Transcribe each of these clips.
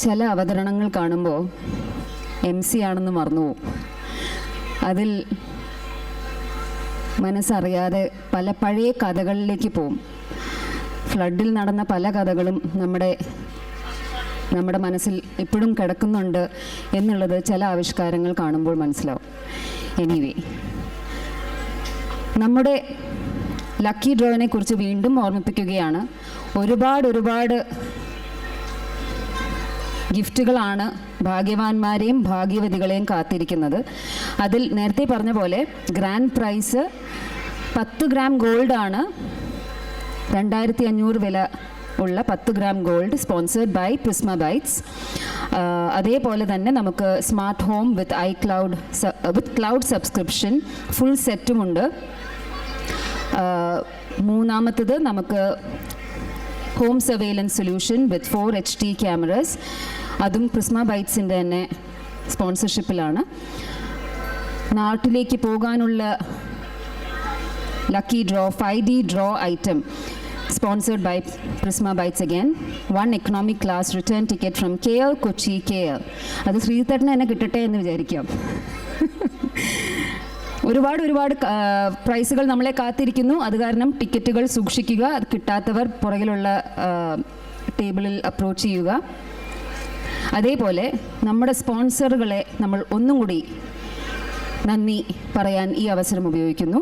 ചില അവതരണങ്ങൾ കാണുമ്പോൾ MC ആണെന്ന് മറന്നുപോകും. അതിൽ മനസ്സറിയാതെ പല പഴയ കഥകളിലേക്ക് പോവും. ഫ്ലഡിൽ നടന്ന പല കഥകളും നമ്മുടെ മനസ്സിൽ ഇപ്പോഴും കിടക്കുന്നുണ്ട് എന്നുള്ളത് ചില ആവിഷ്കാരങ്ങൾ കാണുമ്പോൾ മനസ്സിലാവും. എനിവേ, നമ്മുടെ ലക്കി ഡ്രോയിനെ കുറിച്ച് വീണ്ടും ഓർമ്മിപ്പിക്കുകയാണ്. ഒരുപാട് ഗിഫ്റ്റുകളാണ് ഭാഗ്യവാന്മാരെയും ഭാഗ്യവതികളെയും കാത്തിരിക്കുന്നത്. അതിൽ നേരത്തെ പറഞ്ഞ പോലെ ഗ്രാൻഡ് പ്രൈസ് 10 ഗ്രാം ഗോൾഡാണ്. 2500 വില ഉള്ള 10 gram gold, sponsored by Prisma Bytes. അതേപോലെ തന്നെ നമുക്ക് smart home with cloud subscription full സെറ്റുമുണ്ട്. മൂന്നാമത്തത് നമുക്ക് home surveillance solution with 4 HD cameras. അതും പ്രിസ്മ ബൈറ്റ്സിൻ്റെ തന്നെ സ്പോൺസർഷിപ്പിലാണ്. നാട്ടിലേക്ക് പോകാനുള്ള lucky draw 5D draw item sponsored by Prisma Bites again. 1 economy class return ticket from KL Kochi KL. അത് ശ്രീധരന് തന്നെ കിട്ടട്ടെ എന്ന് വിചാരിക്കാം. ഒരുപാട് പ്രൈസുകൾ നമ്മളെ കാത്തിരിക്കുന്നു. അത് കാരണം ടിക്കറ്റുകൾ സൂക്ഷിക്കുക. അത് കിട്ടാത്തവർ പുറകിലുള്ള ടേബിളിൽ അപ്രോച്ച് ചെയ്യുക. അതേപോലെ നമ്മുടെ സ്പോൺസറുകളെ നമ്മൾ ഒന്നും കൂടി നന്ദി പറയാൻ ഈ അവസരം ഉപയോഗിക്കുന്നു.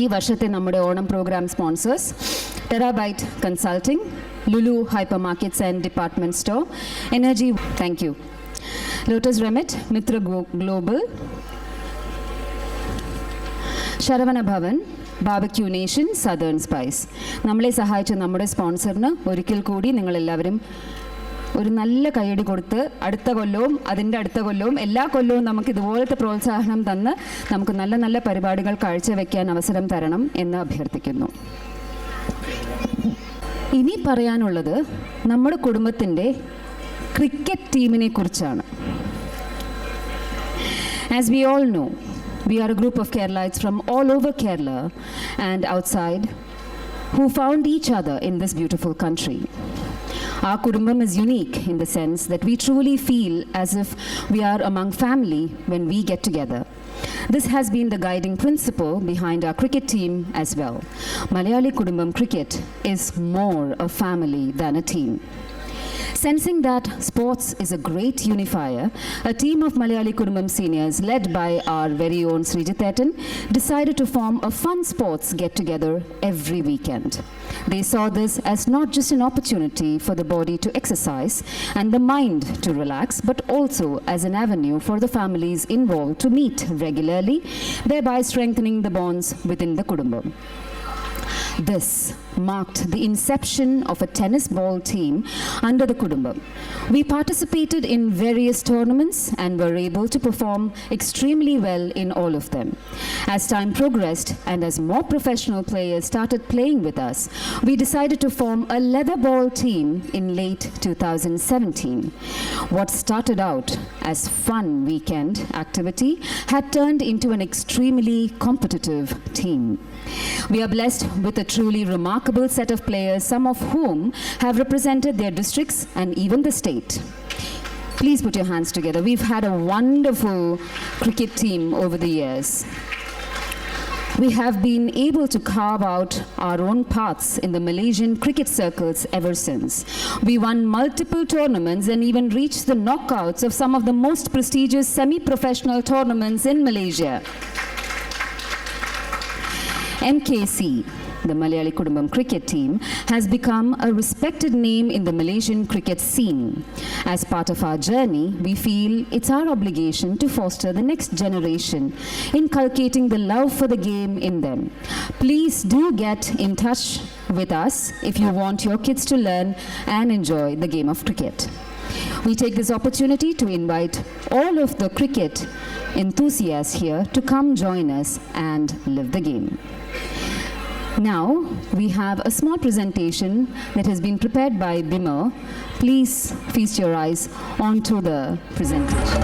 ഈ വർഷത്തെ നമ്മുടെ Onam program sponsors Terabyte consulting, Lulu hyper markets and department store, energy, thank you, Lotus Remit, Mitra global, Saravana Bhavan, Barbeque Nation, Southern Spice. നമ്മളെ സഹായിച്ച നമ്മുടെ സ്പോൺസറിന് ഒരിക്കൽ കൂടി നിങ്ങളെല്ലാവരും ഒരു നല്ല കൈയടി കൊടുത്ത് അടുത്ത കൊല്ലവും അതിൻ്റെ അടുത്ത കൊല്ലവും എല്ലാ കൊല്ലവും നമുക്ക് ഇതുപോലത്തെ പ്രോത്സാഹനം തന്ന് നമുക്ക് നല്ല നല്ല പരിപാടികൾ കാഴ്ചവെക്കാൻ അവസരം തരണം എന്ന് അഭ്യർത്ഥിക്കുന്നു. ഇനി പറയാനുള്ളത് നമ്മുടെ കുടുംബത്തിൻ്റെ ക്രിക്കറ്റ് ടീമിനെ കുറിച്ചാണ്. As we all know, we are a group of Keralites from all over Kerala and outside who found each other in this beautiful country. Our Kudumbam is unique in the sense that we truly feel as if we are among family when we get together. This has been the guiding principle behind our cricket team as well. Malayali Kudumbam cricket is more a family than a team. Sensing that sports is a great unifier, a team of Malayali Kudumbam seniors led by our very own Srijithetan decided to form a fun sports get-together every weekend. They saw this as not just an opportunity for the body to exercise and the mind to relax, but also as an avenue for the families involved to meet regularly, thereby strengthening the bonds within the Kudumbam. This marked the inception of a tennis ball team under the Kudumbam. We participated in various tournaments and were able to perform extremely well in all of them. As time progressed and as more professional players started playing with us, we decided to form a leather ball team in late 2017. What started out as fun weekend activity had turned into an extremely competitive team. We are blessed with a truly remarkable set of players, some of whom have represented their districts and even the state. Please put your hands together. We've had a wonderful cricket team over the years. We have been able to carve out our own paths in the Malaysian cricket circles ever since. We won multiple tournaments and even reached the knockouts of some of the most prestigious semi-professional tournaments in Malaysia. MKC, the Malayali Kudumbam cricket team, has become a respected name in the Malaysian cricket scene. As part of our journey, we feel it's our obligation to foster the next generation, inculcating the love for the game in them. Please do get in touch with us if you want your kids to learn and enjoy the game of cricket. We take this opportunity to invite all of the cricket enthusiasts here to come join us and live the game. Now, we have a small presentation that has been prepared by Bimal. Please feast your eyes onto the presentation.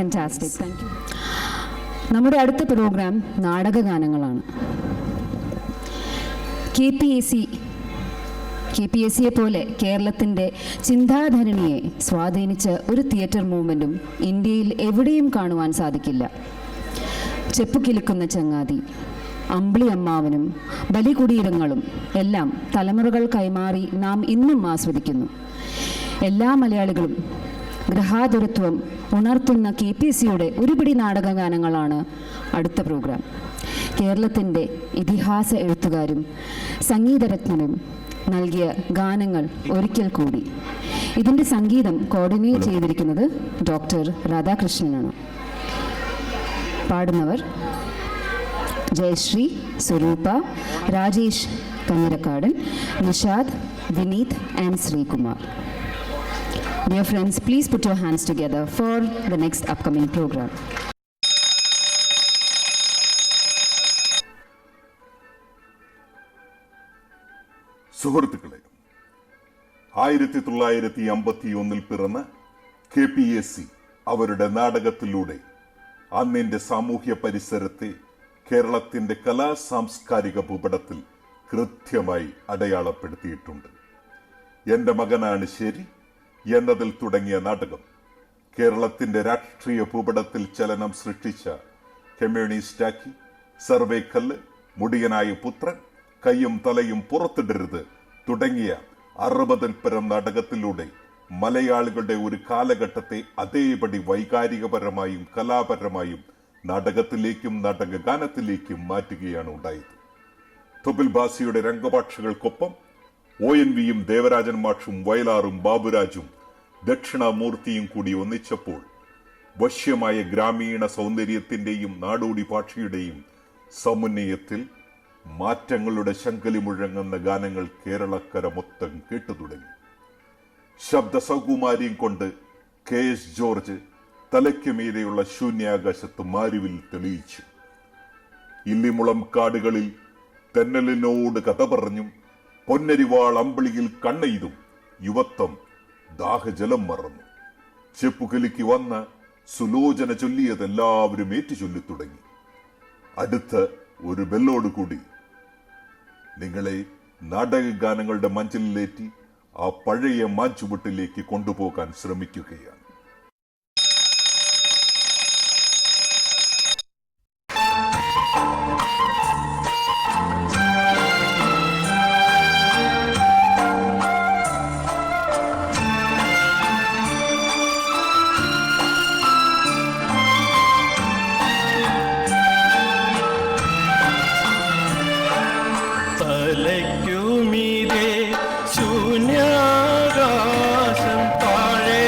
Fantastic. Thank you. നമ്മുടെ അടുത്ത programme നാടകഗാനങ്ങളാണ്. KPAC പോലെ കേരളത്തിൻ്റെ ചിന്താധരണിയെ സ്വാധീനിച്ച ഒരു theatre മൂവ്മെൻറ്റും ഇന്ത്യയിൽ എവിടെയും കാണുവാൻ സാധിക്കില്ല. ചെപ്പുകിലുക്കുന്ന ചങ്ങാതി, അമ്പിളി അമ്മാവനും ബലികുടീരങ്ങളും എല്ലാം തലമുറകൾ കൈമാറി നാം ഇന്നും ആസ്വദിക്കുന്നു. എല്ലാ മലയാളികളും ഗ്രഹാതുരത്വം ഉണർത്തുന്ന KPACയുടെ ഒരുപിടി നാടകഗാനങ്ങളാണ് അടുത്ത പ്രോഗ്രാം. കേരളത്തിൻ്റെ ഇതിഹാസ എഴുത്തുകാരും സംഗീതരത്നനും നൽകിയ ഗാനങ്ങൾ ഒരിക്കൽ കൂടി. ഇതിൻ്റെ സംഗീതം കോർഡിനേറ്റ് ചെയ്തിരിക്കുന്നത് doctor രാധാകൃഷ്ണനാണ്. പാടുന്നവർ Jayashree, Swaroopa, Rajesh കഞ്ഞിരക്കാടൻ, Nishad, Vineeth and Sreekumar. Dear friends, please put your hands together for the next upcoming program. സുഹൃത്തുക്കളെ, 1951 പിറന്ന KPAC അവരുടെ നാടകത്തിലൂടെ അന്നിന്റെ സാമൂഹ്യ പരിസരത്തെ കേരളത്തിന്റെ കലാ സാംസ്കാരിക ഭൂപടത്തിൽ കൃത്യമായി അടയാളപ്പെടുത്തിയിട്ടുണ്ട്. എന്റെ മകനാണ് ശരി എന്നതിൽ തുടങ്ങിയ നാടകം കേരളത്തിന്റെ രാഷ്ട്രീയ ഭൂപടത്തിൽ ചലനം സൃഷ്ടിച്ച കമ്മ്യൂണിസ്റ്റാക്കി, സർവേക്കല്ല്, മുടിയനായ പുത്രൻ, കയ്യും തലയും പുറത്തിടരുത് തുടങ്ങിയ 60-ൽ പരം നാടകത്തിലൂടെ മലയാളികളുടെ ഒരു കാലഘട്ടത്തെ അതേപടി വൈകാരികപരമായും കലാപരമായും നാടകത്തിലേക്കും നാടകഗാനത്തിലേക്കും മാറ്റുകയാണ് ഉണ്ടായത്. തൊപ്പിൽ ഭാസിയുടെ രംഗഭാഷകൾക്കൊപ്പം ONVയും ദേവരാജൻ മാഷും വയലാറും ബാബുരാജും ദക്ഷിണാമൂർത്തിയും കൂടി ഒന്നിച്ചപ്പോൾ വശ്യമായ ഗ്രാമീണ സൗന്ദര്യത്തിന്റെയും നാടോടി ഭാഷയുടെയും സമന്വയത്തിൽ മാറ്റങ്ങളുടെ ശങ്കലി മുഴങ്ങുന്ന ഗാനങ്ങൾ കേരളക്കര മൊത്തം കേട്ടു തുടങ്ങി. ശബ്ദ സൗകുമാര്യം കൊണ്ട് KS ജോർജ് തലയ്ക്കുമീതെയുള്ള ശൂന്യാകാശത്ത് മാരുവിൽ തെളിയിച്ചു. ഇല്ലിമുളം കാടുകളിൽ തെന്നലിനോട് കഥ പറഞ്ഞും പൊന്നരിവാൾ അമ്പിളിയിൽ കണ്ണെയ്തും യുവത്വം ദാഹജലം മറന്നു. ചെപ്പുകലിക്ക് വന്ന സുലോചന ചൊല്ലിയതെല്ലാവരും ഏറ്റുചൊല്ലി തുടങ്ങി. അടുത്ത ഒരു ബെല്ലോടുകൂടി നിങ്ങളെ നാടകഗാനങ്ങളുടെ മഞ്ചലിലേറ്റി ആ പഴയ മാഞ്ചുവട്ടിലേക്ക് കൊണ്ടുപോകാൻ ശ്രമിക്കുകയാണ്. തലയ്ക്കുമീതെ ശൂന്യാകാശം, താഴെ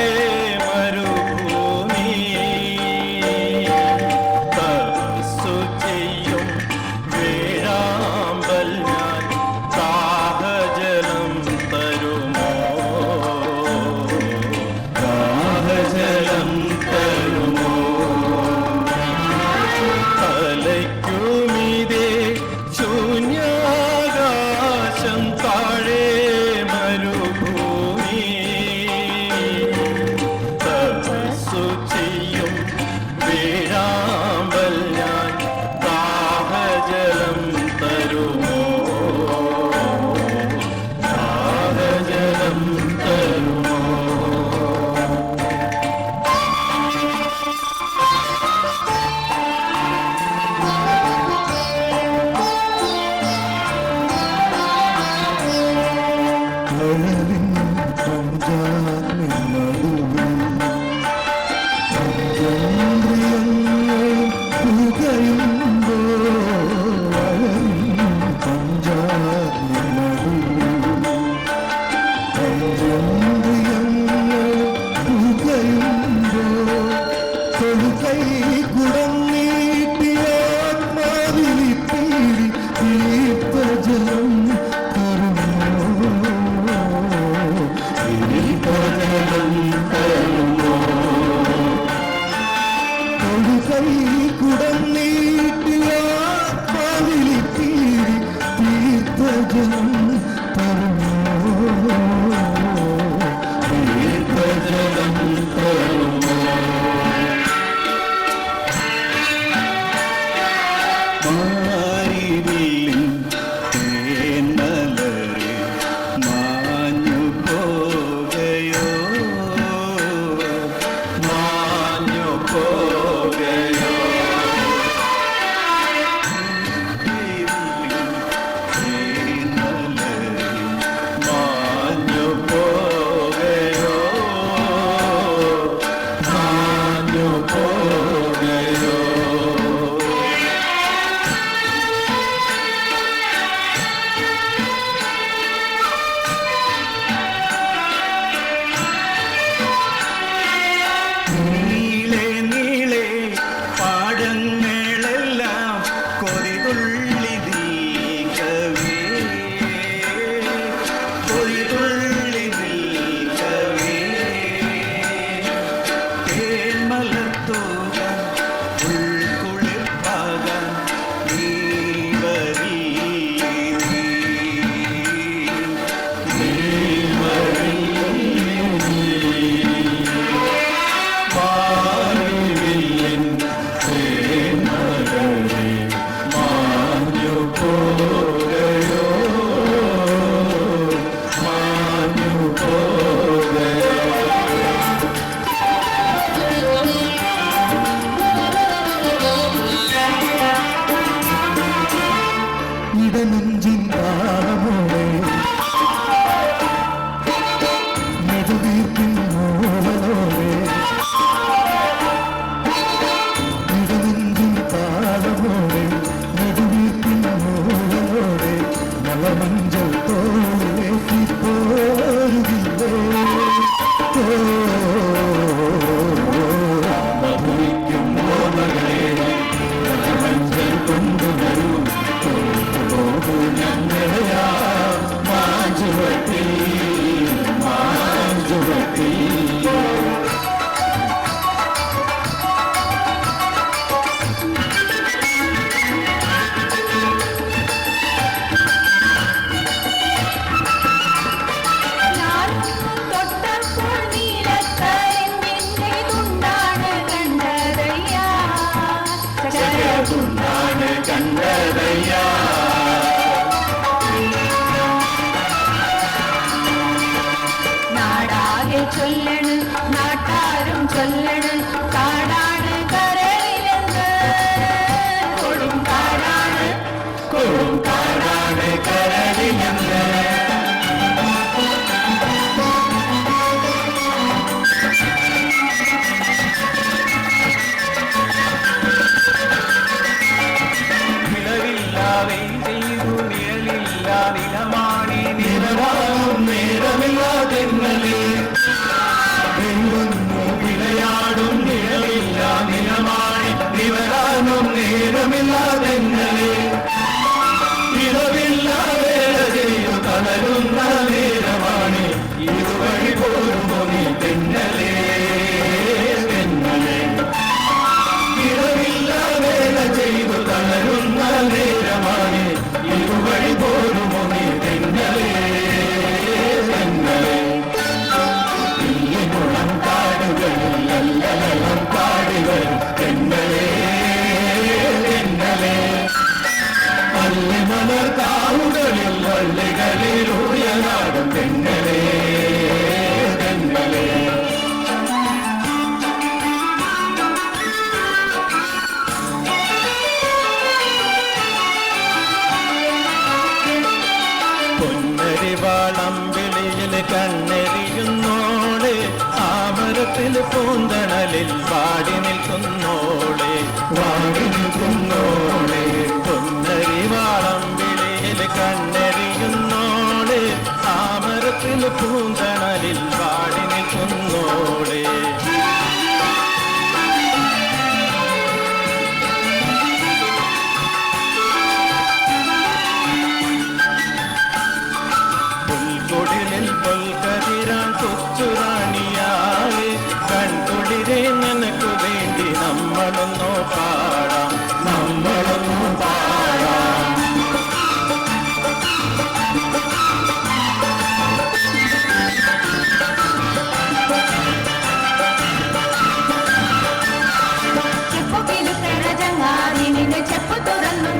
മാരിവില്ലിൻ തേന്മലരെ മാഞ്ഞു പോകയോ മാഞ്ഞു പോകയോ മാഞ്ഞു പോകയോ മാഞ്ഞു പോകയോ നീളെ നീളെ പാടങ്ങളെല്ലാം കൊതിതുള്ളി നീക്കവേ കൊതിതുള്ളി നീക്കവേ തേന്മലർത്തോക ഉൾക്കുളിർപ്പാകാൻ നീ വരില്ലേ നീ വരില്ലേ മാരിവില്ലിൻ തേന്മലരെ മാഞ്ഞു പോകയോ മാഞ്ഞു പോകയോ ഇടനെഞ്ചിൻ താളമോടെ നെടുവീർപ്പിൻ മോളോടെ ഇടനെഞ്ചിൻ താളമോടെ നെടുവീർപ്പിൻ മോളോടെ നവമഞ്ചൽ തോളിലേക്ക് പോരുകില്ലേ മധുരിക്കും മോമകളെ നവമഞ്ചൽ കൊണ്ടുവരൂ പോകു ഞങ്ങളെയാ മാഞ്ചുവട്ടിൽ മാഞ്ചുവട്ടിൽ തൊട്ടപ്പോൾ നീലക്കരിമ്പിന്റെ തുണ്ടാണ് കണ്ടതയ്യാ തുണ്ടാണ് കണ്ടതയ്യാ നാടാകെ ചൊല്ലണ് നാട്ടാരും ചൊല്ലണ് കാടാണ് കരയിലെന്ന് കൊടും കാടാണ് കൊടുങ്കാടാണ് കരടിലെന്ന് നിലവില്ലാതെ ചെയ്തു നിഴലില്ല നിലമാണി നിലവാനും നേരമില്ലാതെന്നലേ എങ്ങുന്നു വിളയാടും നിഴലില്ല നിലമാണി നിവരാനും നേരമില്ലാതെന്നലേ ഇളവില്ലാതെ ചെയ്തു തളരുന്ന നേരമാണ് ഇരുവഴി പോരുമ്പോ നീ തെന്നലേ തെന്നലേ ഇളവില്ലാതെ ചെയ്തു തളരുന്ന നേരമാണ് ഇരുവഴി പോരുമോ നീ തെന്നലേ തെന്നലേ ഇല്ലിമുളം കാടുകളിൽ നല്ലനളം കാടുകൾ തെന്നലേ തെന്നലേ പള്ളിമലർ കാവുകളിൽ വള്ളികളിൽ ഉയനാടും തെന്നലേ തെന്നലേ പൊന്നരിവാളം വിളിയിൽ കണ്ണെറിയുന്നോളെ ആമരത്തിൽ പൂന്തണലിൽ വാടി നിൽക്കുന്നോളെ വാടി നിൽക്കുന്നോളെ പൊന്നരിവാളം വിളിയിൽ കണ്ണെറിയുന്നോളെ ആമരത്തിൽ പൂന്തണലിൽ വാടി നിൽക്കുന്നോളെ പുൽക്കൊടിലിൽ പൊൽക്കതിരാൻ കൊച്ചുറാണിയാളെ കൺകുളിരെ നിനക്കു വേണ്ടി നമ്മളൊന്നു പാടാം നമ്മളൊന്നു പാടാം ചെപ്പു കിലുക്കണ ചങ്ങാതി നിന്റെ ചെപ്പു തുറന്നു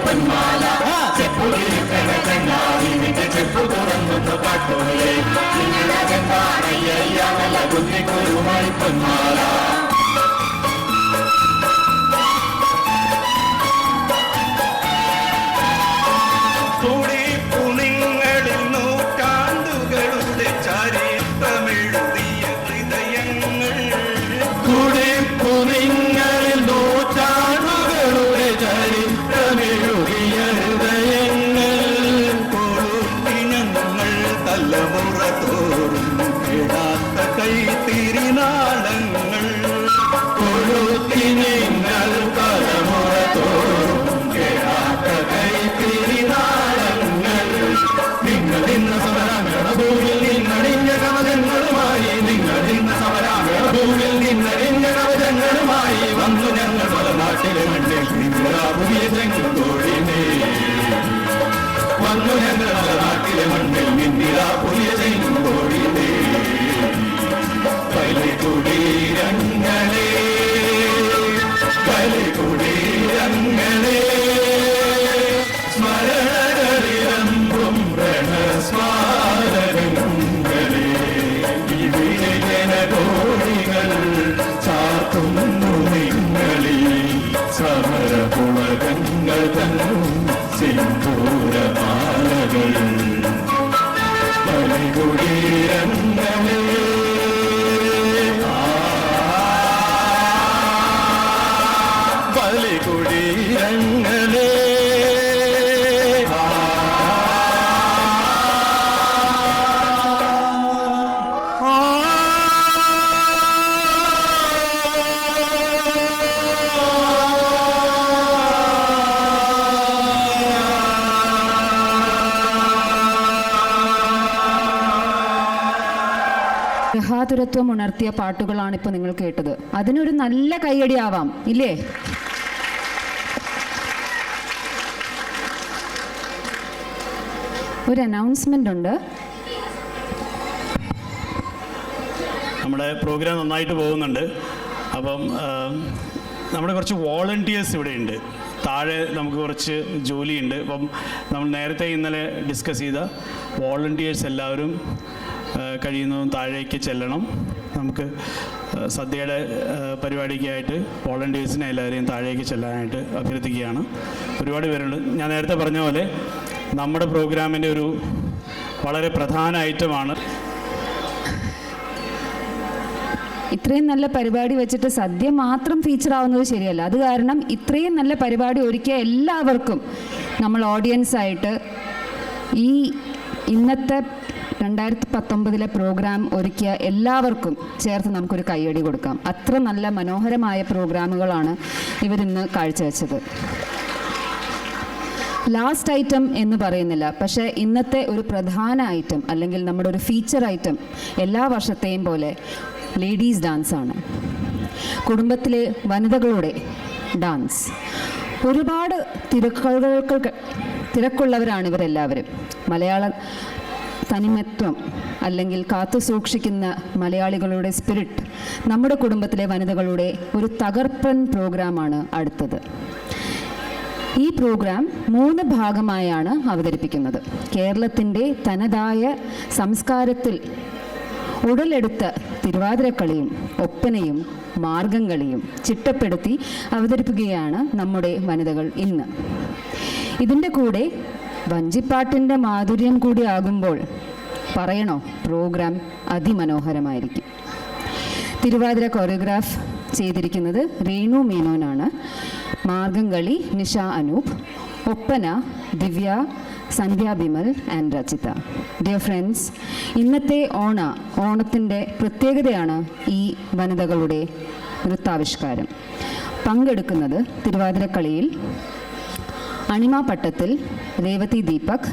പൊന്മാല ചെപ്പു കിഴക്കണ ചങ്ങാതി നിന്റെ ചെപ്പു തുറന്നൊന്ന് കാട്ടൂലേ നല്ല കുന്നിക്കുരുമായി പൊന്മാല കൂടി പുണിങ്ങളിൽ നൂറ്റാണ്ടുകളുടെ ചരിത്രമെഴുതിയ ഹൃദയങ്ങൾ കൂടി പുണിങ്ങളിൽ നൂറ്റാണ്ടുകളുടെ ചരിത്രമെഴുതിയ ഹൃദയങ്ങൾ കൊളുത്തി ഞങ്ങൾ തലമുറ തോറും കേടാത്ത കൈത്തിരിനാളങ്ങൾ കൊളുത്തി നിങ്ങൾ തലമുറ തോറും കേടാത്ത കൈത്തിരിനാളങ്ങൾ നിങ്ങൾ ഇന്ന സമരാമേളഭൂവിൽ നിന്നടിഞ്ഞ കവചങ്ങളുമായി നിങ്ങൾ ഇന്ന സമരാമേളഭൂവിൽ നിന്നടിഞ്ഞ കവചങ്ങളുമായി വന്നു ഞങ്ങൾ പല നാട്ടിലെ മണ്ണിൽ നിങ്ങളാ പുതിയ ചെങ്കോടിനെ വന്നു ഞങ്ങൾ പല നാട്ടിലെ മണ്ണിൽ നിന്നിലാ പുതിയ ചെങ്കോടിനെ കലികുടീരങ്ങളെ കലികുടീരങ്ങളെ സ്മരണകളിലമ്പും രണസ്മാരകങ്ങളെ ഇവിടെ ജനകോടികൾ ചാർത്തുന്നു നിങ്ങളിൽ സമരപുളകങ്ങൾ തന്നും സിന്ദൂരമാലകൾ കലികുടീരങ്ങളെ ബലികുടീരങ്ങളെ ഗൃഹാതുരത്വം ഉണർത്തിയ പാട്ടുകളാണ് ഇപ്പോൾ നിങ്ങൾ കേട്ടത്. അതിനൊരു നല്ല കയ്യടി ആവാം, ഇല്ലേ? ഒരു അനൗൺസ്മെന്റ് ഉണ്ട്. നമ്മുടെ പ്രോഗ്രാം നന്നായിട്ട് പോകുന്നുണ്ട്. അപ്പം നമ്മുടെ കുറച്ച് വോളണ്ടിയേഴ്സ് ഇവിടെ ഉണ്ട്. താഴെ നമുക്ക് കുറച്ച് ജോലിയുണ്ട്. അപ്പം നമ്മൾ നേരത്തെ ഇന്നലെ ഡിസ്കസ് ചെയ്ത വോളണ്ടിയേഴ്സ് എല്ലാവരും കഴിയുന്നതും താഴേക്ക് ചെല്ലണം. നമുക്ക് സദ്യയുടെ പരിപാടിക്കായിട്ട് വോളണ്ടിയേഴ്സിനെ എല്ലാവരെയും താഴേക്ക് ചെല്ലാനായിട്ട് അഭ്യർത്ഥിക്കുകയാണ്. ഒരുപാട് പേരുണ്ട്. ഞാൻ നേരത്തെ പറഞ്ഞ പോലെ നമ്മുടെ പ്രോഗ്രാമിൻ്റെ ഒരു വളരെ പ്രധാന ഐറ്റമാണ്. ഇത്രയും നല്ല പരിപാടി വെച്ചിട്ട് സദ്യ മാത്രം ഫീച്ചർ ആവുന്നത് ശരിയല്ല. അത് കാരണം ഇത്രയും നല്ല പരിപാടി ഒരുക്കിയ എല്ലാവർക്കും നമ്മൾ ഓഡിയൻസായിട്ട് ഈ ഇന്നത്തെ 2019 പ്രോഗ്രാം ഒരുക്കിയ എല്ലാവർക്കും ചേർത്ത് നമുക്കൊരു കയ്യടി കൊടുക്കാം. അത്ര നല്ല മനോഹരമായ പ്രോഗ്രാമുകളാണ് ഇവരിന്ന് കാഴ്ചവെച്ചത്. ലാസ്റ്റ് ഐറ്റം എന്ന് പറയുന്നില്ല, പക്ഷേ ഇന്നത്തെ ഒരു പ്രധാന ഐറ്റം അല്ലെങ്കിൽ നമ്മുടെ ഒരു ഫീച്ചർ ഐറ്റം എല്ലാ വർഷത്തെയും പോലെ ലേഡീസ് ഡാൻസ് ആണ്. കുടുംബത്തിലെ വനിതകളുടെ ഡാൻസ്. ഒരുപാട് തിരക്കുള്ളവരാണ് ഇവരെല്ലാവരും. മലയാള തനിമത്വം അല്ലെങ്കിൽ കാത്തു സൂക്ഷിക്കുന്ന മലയാളികളുടെ സ്പിരിറ്റ് നമ്മുടെ കുടുംബത്തിലെ വനിതകളുടെ ഒരു തകർപ്പൻ പ്രോഗ്രാമാണ് അടുത്തത്. ഈ പ്രോഗ്രാം 3 ഭാഗമായാണ് അവതരിപ്പിക്കുന്നത്. കേരളത്തിൻ്റെ തനതായ സംസ്കാരത്തിൽ ഉടലെടുത്ത തിരുവാതിരക്കളിയും ഒപ്പനയും മാർഗംകളിയും ചിട്ടപ്പെടുത്തി അവതരിപ്പിക്കുകയാണ് നമ്മുടെ വനിതകൾ ഇന്ന്. ഇതിൻ്റെ കൂടെ വഞ്ചിപ്പാട്ടിൻ്റെ മാധുര്യം കൂടി ആകുമ്പോൾ പറയണോ, പ്രോഗ്രാം അതിമനോഹരമായിരിക്കും. തിരുവാതിര കൊറിയോഗ്രാഫ് ചെയ്തിരിക്കുന്നത് രേണു മേനോനാണ്. Margamkali Nisha Anoop, Oppana Divya, Sandhya Bimal and Rachitha. Dear friends, ഇന്നത്തെ ഓണത്തിൻ്റെ പ്രത്യേകതയാണ് ഈ വനിതകളുടെ നൃത്താവിഷ്കാരം. പങ്കെടുക്കുന്നത് തിരുവാതിരക്കളിയിൽ അണിമ പട്ടത്തിൽ, രേവതി ദീപക്,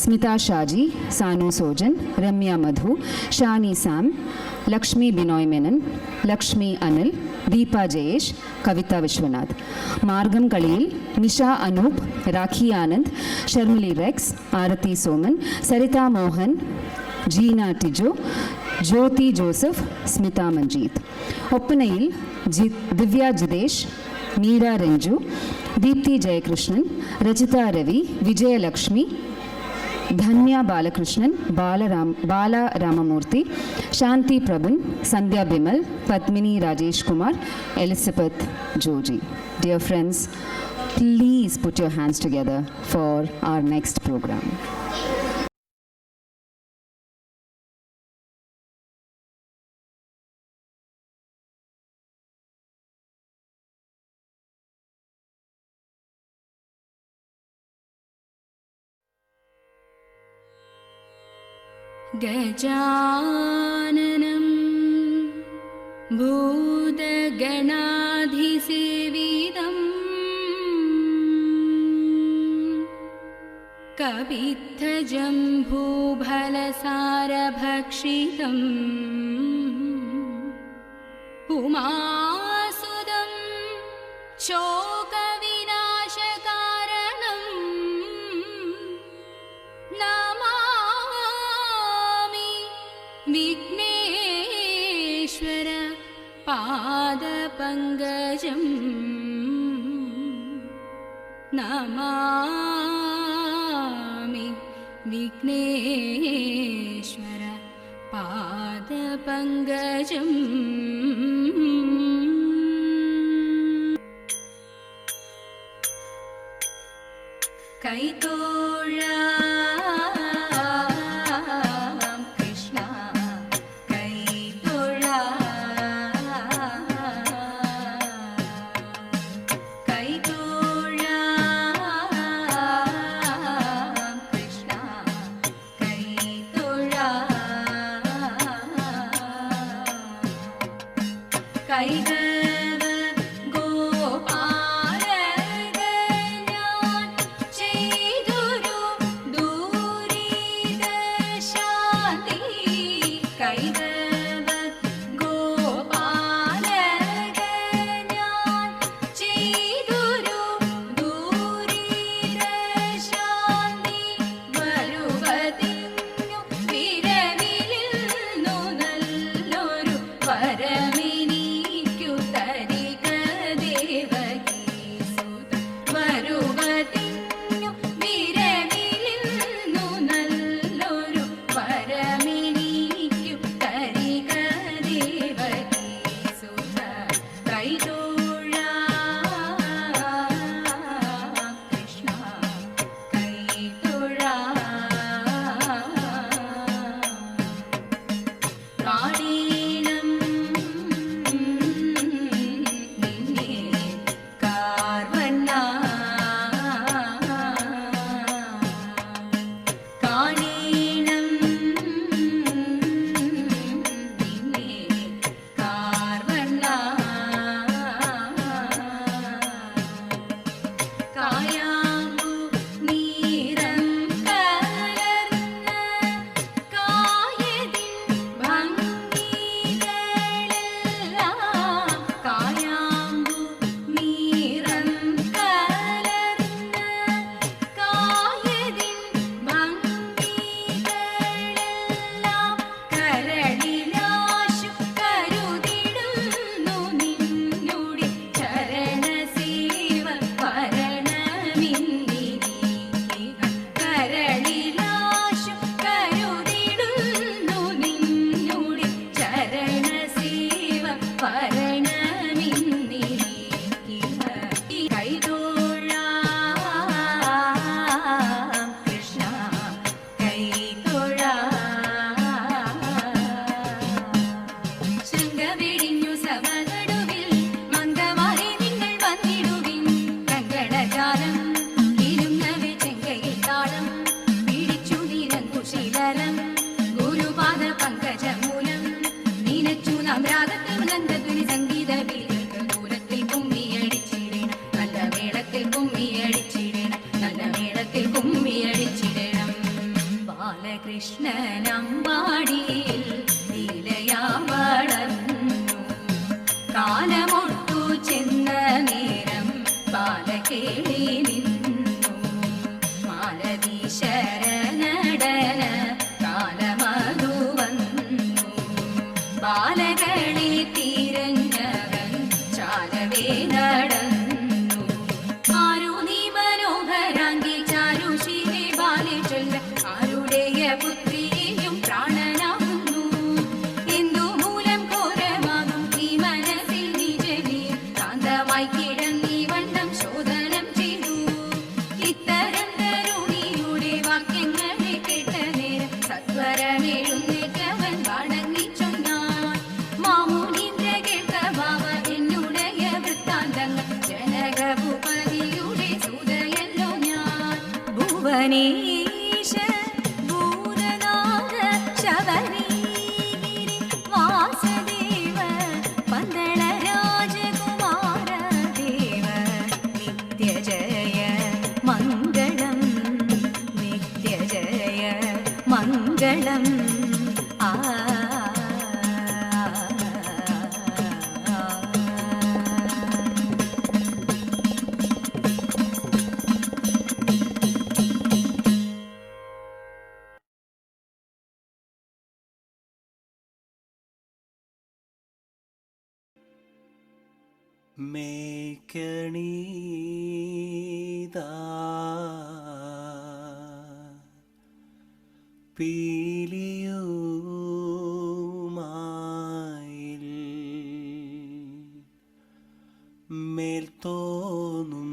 സ്മിത ഷാജി, സാനു സോജൻ, രമ്യ മധു, ഷാനി സാം, ലക്ഷ്മി ബിനോയ് മേനൻ, ലക്ഷ്മി അനിൽ, ദീപ ജയേഷ്, കവിത വിശ്വനാഥ്. മാർഗം കളിയിൽ നിഷ അനൂപ്, രാഖി ആനന്ദ്, ഷർമിലി റെക്സ്, ആരതി സോമൻ, സരിത മോഹൻ, ജീന ടിജോ, ജ്യോതി ജോസഫ്, സ്മിത മഞ്ജീത്. ഒപ്പനയിൽ Divya Jithesh, Meera Renju, Deepthi Jayakrishnan, Rachita Ravi, Vijayalakshmi, Dhanya Balakrishnan, Bala Ramamurthy, Shanti Prabhan, Sandhya Bimal, Padmini Rajesh Kumar, Elizabeth Joji. Dear friends, please put your hands together for our next program. गजाननं भूतगणाधिसेवितं कवित्थजम्बूफलसारभक्षितम् उमासुदं शोकविनाशकारणं Namami Vighneshwar पादपङ्कजं Namami Vighneshwar पादपङ्कजम् कैतोळा Krishna कैतोळा कैतोळा Krishna कैतोळा कैतव गोपालक ഞാൻ ചെയ്തൊരു ദൂരിത ശാന്തി കൈതവ ഗോപാലക ഞാൻ ചെയ്തൊരു ദൂരിത ശാന്തി വരുവതിന്നു വിരവിലിന്നു നല്ലൊരു പരമിനിക്കു തരിക ദേവകീസുത വരുവതിന്നു വിരവിലിന്നു നല്ലൊരു പരമിനിക്കു തരിക ദേവകീസുത കൈതോഴാ കൃഷ്ണ കൈതോഴാ കാളീണം നിന്നെ കാർവണ്ണ കാളീണം നിന്നെ കാർവണ്ണ കായാമ്പു നീരം കലർന്ന കായതിൻ ഭംഗികളെല്ലാം കായാമ്പു നീരം കലർന്ന കായതിൻ ഭംഗികളെല്ലാം കരളിലാശു കരുതിടുന്നു നിന്നുടെ ചരണസേവ പരണമിന്നിരിക്കുക കരളിലാശു കരുതിടുന്നു നിന്നുടെ ചരണസേവ പരണമിന്നിരിക്കുക കൈതോഴാ കൃഷ്ണ കൈതോഴാ ശൃംഗവെടിഞ്ഞു സഭനടുവിൽ മംഗമാരെ നിങ്ങൾ വന്നിടുവിൻ കങ്കണജാലം ഇരുന്നവെ ചെങ്കയിൽ താളം പിടിച്ചു നിരങ്കുശീലരം ഗുരുപാദ പങ്കജമൂലം നീനച്ചു നാം രാഗത്തിൽ നന്ദധ്വനി സംഗീത വീരർക്ക് ദൂരത്തിൽ കുമ്മിയടിച്ചിടണം നല്ല മേളത്തിൽ കുമ്മിയടിച്ചിടണം നല്ല മേളത്തിൽ കുമ്മിയടിച്ചിടണം ബാലകൃഷ്ണനമ്പാടിയിൽ ലീലയാ വളർന്നു കാലമൊട്ടു ചെന്ന നേരം ബാലകേളി നിന്നു മാലതി ശരണടന കാലമതു വന്നു ബാലകളെ തിരഞ്ഞവൻ ചാലവേ നടന്നു ഗണേശ ഭൂതനാഥ ശബരീഗിരി വാസുദേവ പന്തള രാജകുമാര ദേവ നിത്യജയ മംഗളം നിത്യജയ മംഗളം ആ മേക്കണീതാ പീലിയുമായിൽ മേൽത്തോന്നും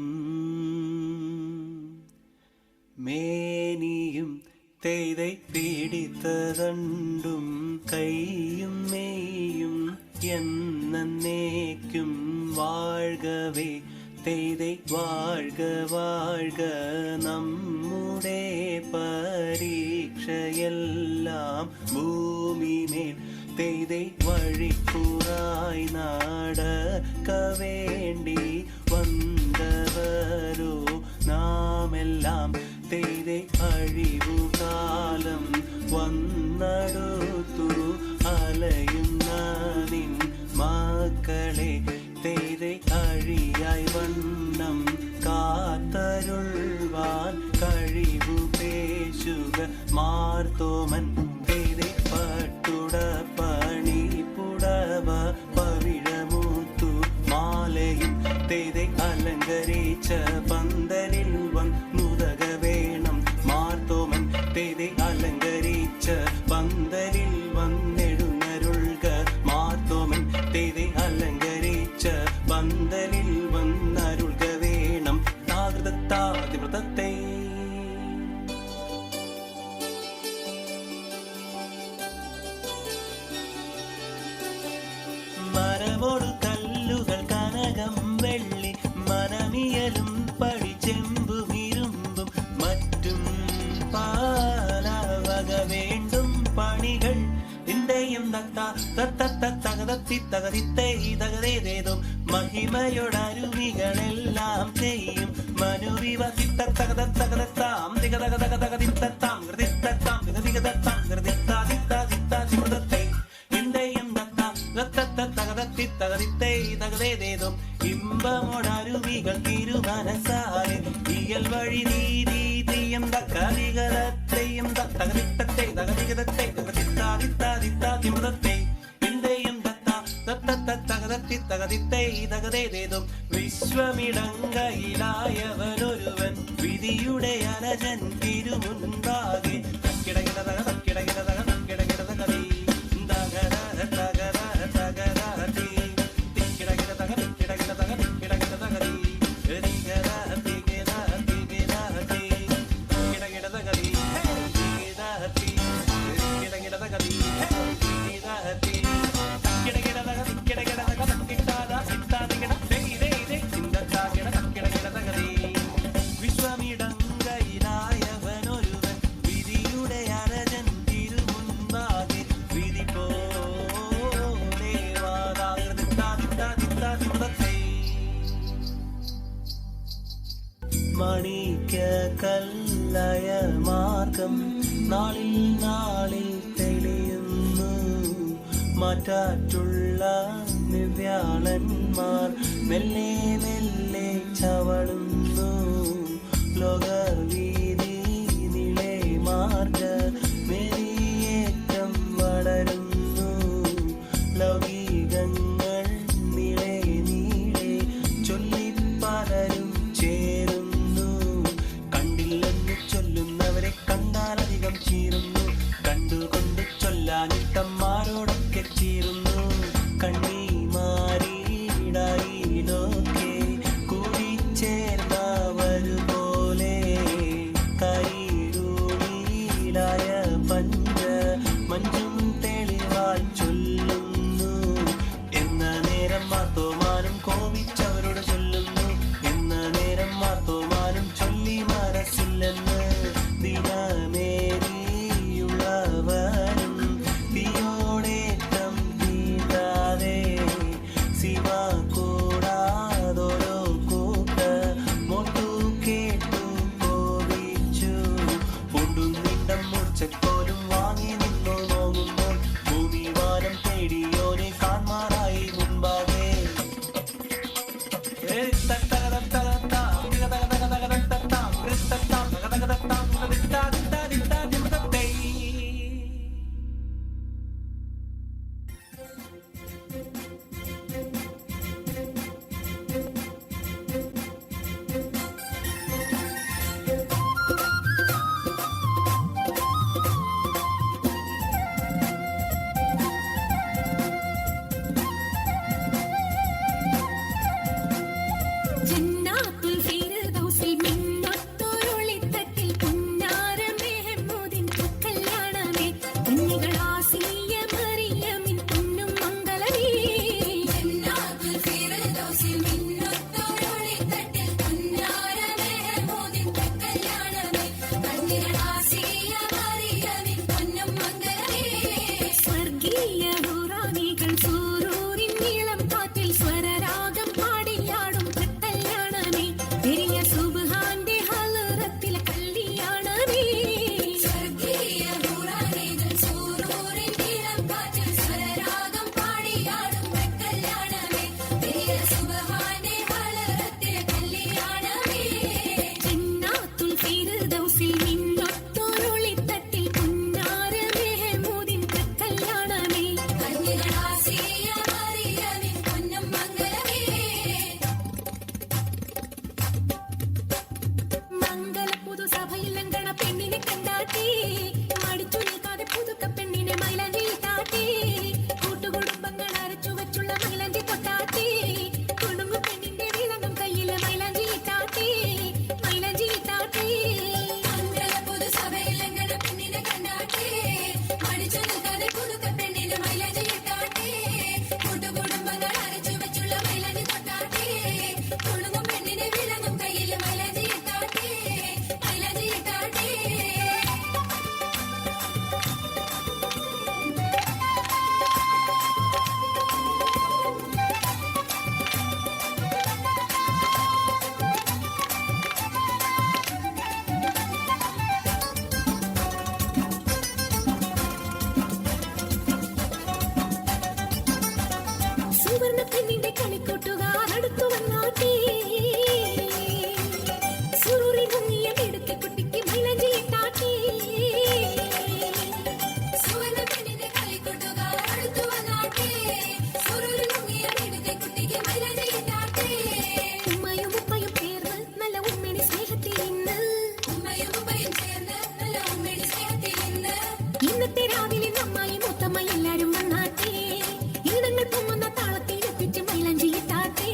മേനിയും തെയ്தை പിടിത്തതണ്ടും കൈയും മെയ്യും എന്നേക്കും വാഴ്കവേ തെയ്தை വാഴ്ക വാഴ്ക നമ്മുടെ പരീക്ഷയെല്ലാം ഭൂമിമേൽ തെയ്தை വഴിക്കുറായി നടക്ക വേണ്ടി വന്നവരോ നാമെല്ലാം തെയ്தை അഴിവുകാലം വന്നടുത്തു അലയുന്നതിൻ മക്കളെ തെയ്தை അഴിയായി വണ്ണം കാത്തരുൾവാൻ കഴിവു പേശുക മാർത്തോമൻ തെയ്தை പട്ടുട പണി പുടവ പവിഴമൂത്തു മാലയും തെയ്தை അലങ്കരിച്ച പന്തലിൽ വന്നുതക വേണം മാർത്തോമൻ തെയ്தை അലങ്കരിച്ച പന്തലിൽ വന്നെഴുന്നരുൾക മാർത്തോമൻ തെയ്தை അലങ്കരിച്ച പന്തലിൽ വന്നരുൾക വേണം താകൃതത്താതിവ്രതത്തെ മരമോടു കല്ലുകൾ കനകം വെള്ളി മനമിയലും പടിച്ചെമ്പും ഇരുമ്പും മറ്റും പാലവക വേണ്ടും പണികൾ ഇന്ത്യയും തകതത്തി തകതിത്തേ തകതേതേതും മഹിമയോടരുവികളെല്ലാം ചെയ്യും മനുവിവസിത്ത തകതത്താം തികതകതകതകതിത്താം കൃതിത്താം വികതികതത്താം കൃതിത്താതിത്താതിത്താതിമൃതത്തെ ഇന്ത്യയും തകതത്തി തകതിത്തേ തകതേതേതും ഇമ്പമോടരുവികൾ തിരുമനസാലെ ഇയൽ വഴി നീതിയും തകതികതത്തെയും തകതിത്തത്തെ തകതികതത്തെ തകതിത്താതിത്താതിത്താതിമൃതത്തെ ഇന്ത്യയും തകതത്തി തകതിത്തേ തകതേതേതും വിശ്വമിടങ്കയിലായവനൊരുവൻ വിധിയുടെ അലജൻ തിരുമുൻപാകെ കിടകിടതക കിടകിടതക കിടകിടതകതി വിശ്വമിടങ്കയിലായവനൊരുവൻ വിധിയുടെ അരജൻ തിരുമുൻപാകെ വിധി പോലെ വാദാകൃതിത്താതിത്താതിത്താതിമൃതത്തെ മണിക്ക കല്ലയ മാർഗം നാളിൽ നാളിൽ തെളിയുന്നു മാറ്റാറ്റുള്ള നിവ്യാളന്മാർ മെല്ലെ മെല്ലെ ചവളുന്നു ലോകവീതി നിളെ മാർഗ മെരിയേറ്റം വളരുന്നു ലൗകികങ്ങൾ നിളെ നീളെ ചൊല്ലിപ്പലരും ചേരുന്നു കണ്ടില്ലെന്ന് ചൊല്ലുന്നവരെ കണ്ടാലധികം ചീരുന്നു കണ്ടുകൊണ്ട് ചൊല്ലാനിട്ടന്മാരോടൊക്കെ ചീരുന്നു കണ്ണിമാരിടായിലൊക്കെ കൂടിച്ചേർന്നവരുപോലെ കൈരൂണിയിലായ പഞ്ച മഞ്ചും തെളിവാൽ ചൊല്ലുന്നു എന്ന നേരം മാർത്തോമാനും കോപിച്ചവരോട് ചൊല്ലുന്നു എന്ന നേരം മാർത്തോമാനും ചൊല്ലി മനസ്സില്ലെന്ന് കൂടാതൊരു കൂട്ട് മൊട്ടു കേട്ടു കോപിച്ചു പൊടുന്നിടം മുറിച്ചപ്പോലും വാങ്ങി നിന്നു നോങ്ങുമ്പോൾ ഭൂമി വാനം തേടിയോനെ കാൺമാറായി മുൻപാകെ ജന്നാത്തുൽ ഫിർദൗസിൽ മിന്നത്തൊരൊളിത്തട്ടിൽ പുന്നാര മെഹമൂദിൻ കല്യാണമേ കുഞ്ഞികൾ ആസിയ മറിയമിൻ പൊന്നും മംഗളമേ ജന്നാത്തുൽ ഫിർദൗസിൽ മിന്നത്തൊരൊളിത്തട്ടിൽ പുന്നാര മെഹമൂദിൻ കല്യാണമേ കുഞ്ഞികൾ ആസിയ മറിയമിൻ പൊന്നും മംഗളമേ സ്വർഗീയ ഹുറാനികൾ സൂറൂരിൻ നീളം കാറ്റിൽ സ്വരരാഗം പാടിയാടും കല്യാണമേ പെരിയ സുബ്ഹാന്റെ ഹലറത്തിൽ കല്യാണമേ സ്വർഗീയ ഹുറാനികൾ സൂറൂരിൻ നീളം കാറ്റിൽ സ്വരരാഗം പാടിയാടും കല്യാണമേ പെരിയ സുബ്ഹാന്റെ ഹലറത്തിൽ കല്യാണമേ ജന്നാത്തുൽ ഫിർദൗസിൽ മിന്നത്തൊരൊളിത്തട്ടിൽ പുന്നാര മെഹമൂദിൻ കല്യാണമേ കന്യകൾ ആസിയ മറിയമിൻ പൊന്നും മംഗളമേ മംഗള പുതുസഭയിൽ ലംഘന പെണ്ണിനെ കണ്ടാട്ടേ മടിച്ചു നിൽക്കാതെ പുതുക്ക പെണ്ണിനെ മൈലാഞ്ചി താട്ടേ കൂട്ടുകുടുംബങ്ങൾ അരച്ചു വെച്ചുള്ള മൈലാഞ്ചി തൊട്ടാട്ടേ കുടുംബ പെണ്ണിന്റെ വിളങ്ങും കയ്യിൽ മൈലാഞ്ചി താട്ടേ മൈലാഞ്ചി താട്ടേ മംഗള പുതുസഭയിൽ ലംഘന പെണ്ണിനെ കണ്ടാട്ടേ മടിച്ചു നിൽക്കാതെ പുതുക്ക പെണ്ണിനെ മൈലാഞ്ചി താട്ടേ കൂട്ടുകുടുംബങ്ങൾ അരച്ചു വെച്ചുള്ള മൈലാഞ്ചി തൊട്ടാട്ടേ കുടുംബ പെണ്ണിന്റെ വിളങ്ങും കയ്യിൽ മൈലാഞ്ചി താട്ടേ മൈലാഞ്ചി താട്ടേ സുവർണ പെണ്ണിന്റെ കളിക്കൂട്ടുകാർ അടുത്തു വന്നാട്ടേ സുറൂറി മുങ്ങിയ മിടുക്കി കുട്ടിക്ക് മൈലാഞ്ചി താട്ടേ സുവർണ പെണ്ണിന്റെ കളിക്കൂട്ടുകാർ അടുത്തു വന്നാട്ടേ സുറൂറി മുങ്ങിയ മിടുക്കി കുട്ടിക്ക് മൈലാഞ്ചി താട്ടേ ഉമ്മയും ഉപ്പയും ചേർന്ന് നല്ല ഉമ്മേനി സ്നേഹത്തിൽ ഇന്ന് ഉമ്മയും ഉപ്പയും ചേർന്ന് നല്ല ഉമ്മേനി സ്നേഹത്തിൽ ഇന്ന് ഇന്നത്തെ രാവിലെ നമ്മായി മൂത്തമ്മ എല്ലാരും വന്നാട്ടേ ഈണങ്ങൾ പൊങ്ങുന്ന താളത്തിൽ എത്തിച്ച് മൈലാഞ്ചി താട്ടേ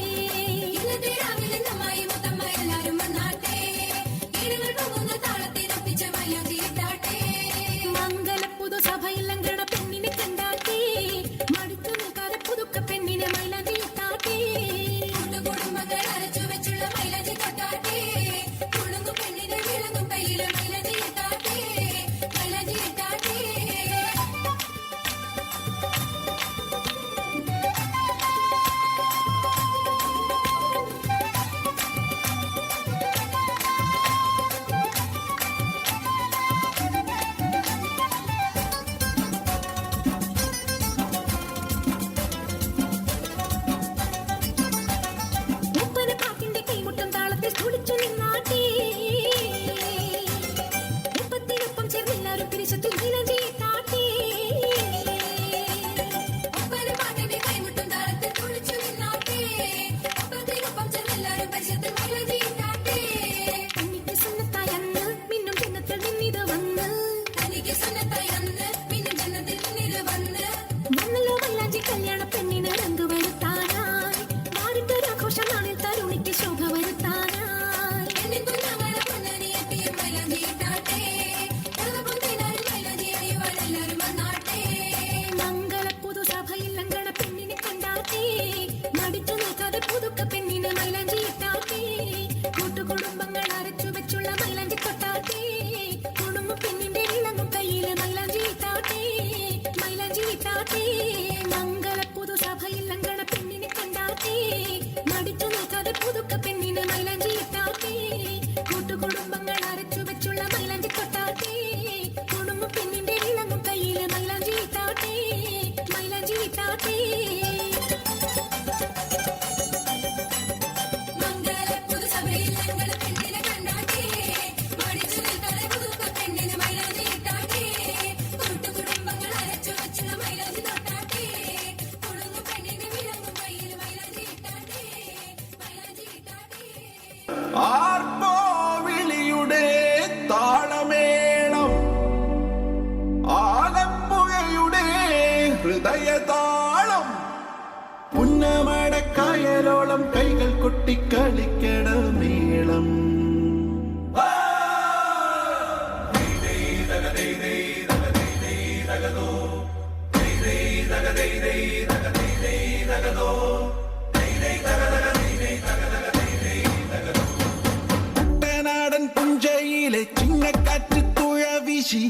പുതുക്ക പെണ്ണിന് മൈലാഞ്ചി ഇട്ടാട്ടേ കൂട്ടുകുടുംബങ്ങൾ അരച്ചു വെച്ചുള്ള മൈലാഞ്ചി തൊട്ടാട്ടേ കുടുംബ പെണ്ണിന്റെ ഇളങ്ങും കയ്യില് മൈലാഞ്ചി ഇട്ടാട്ടേ മൈലാഞ്ചി ഇട്ടാട്ടേ ആർപ്പോവിളിയുടെ താളമേളം ആലപ്പുഴയുടെ ഹൃദയതാളം പുന്നമടക്കായലോളം കൈകൾ കൊട്ടിക്കളിക്കട മേളം കുട്ടനാടൻ പുഞ്ചയിലെ ചിങ്ങക്കാറ്റ് തുഴ വീശി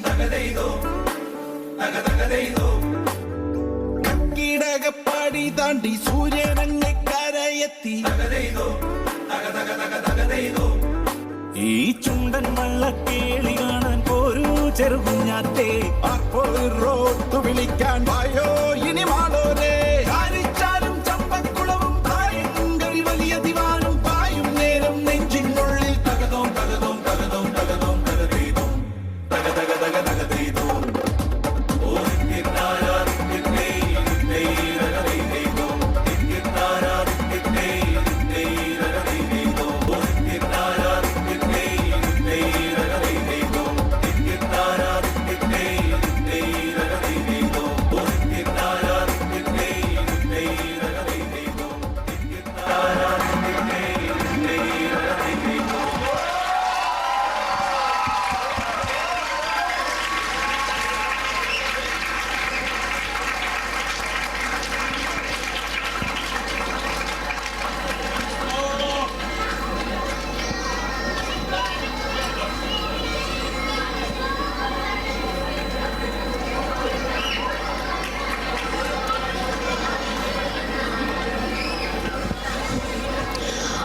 കീടകപ്പാടി താണ്ടി സൂര്യനങ്ങ് കരയെത്തി ഈ ചുണ്ടൻ വള്ളക്കേളി കാണാൻ പോരൂ ചെറുകുഞ്ഞാറ്റേ റോട്ട് വിളിക്കാൻ വായോ ഇനി മാളോരേ കാരിച്ചാലും ചമ്പക്കുളവും കായങ്കരി വലിയ ദിവാനും പായും നേരം നെഞ്ചിനുള്ളിൽ തകതോം തകതോം തകതോം തകതോം തകതീതോം തക തക തക തകതീതോം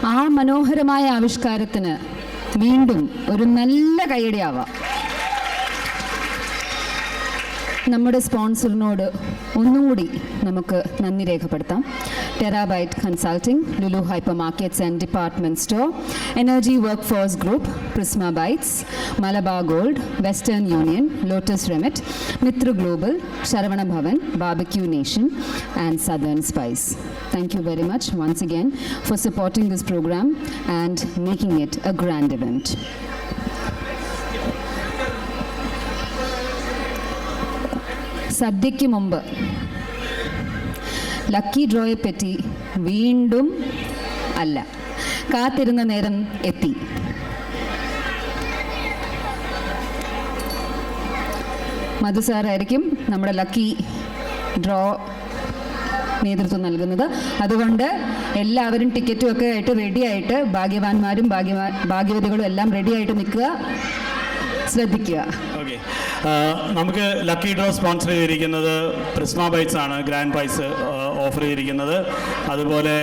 ആ മനോഹരമായ ആവിഷ്കാരത്തിന് വീണ്ടും ഒരു നല്ല കൈയടിയാവാം. നമ്മുടെ സ്പോൺസറിനോട് ഒന്നുകൂടി നമുക്ക് നന്ദി രേഖപ്പെടുത്താം. Terabyte consulting, Lulu hyper markets and Department Store, Energy Work Force Group, Prisma Bytes, Malabar Gold, Western Union, Lotus Remit, Mitra global, Saravana Bhavan, Barbeque Nation and Southern Spice. Thank you very much once again for supporting this program and making it a grand event. സദ്യയ്ക്ക് മുമ്പ് lucky ഡ്രോയെ പറ്റി വീണ്ടും അല്ല, കാത്തിരുന്ന നേരം എത്തി. മധു സാറായിരിക്കും നമ്മുടെ lucky draw നേതൃത്വം നൽകുന്നത്. അതുകൊണ്ട് എല്ലാവരും ടിക്കറ്റും ഒക്കെ ആയിട്ട് റെഡിയായിട്ട്, ഭാഗ്യവാന്മാരും ഭാഗ്യവതികളും എല്ലാം റെഡിയായിട്ട് നിൽക്കുക, ശ്രദ്ധിക്കുക. ഓക്കെ, നമുക്ക് ലക്കി ഡ്രോ സ്പോൺസർ ചെയ്തിരിക്കുന്നത് പ്രിസ്മ ബൈറ്റ്സ് ആണ് ഗ്രാൻഡ് പ്രൈസ് ഓഫർ ചെയ്തിരിക്കുന്നത്. അതുപോലെ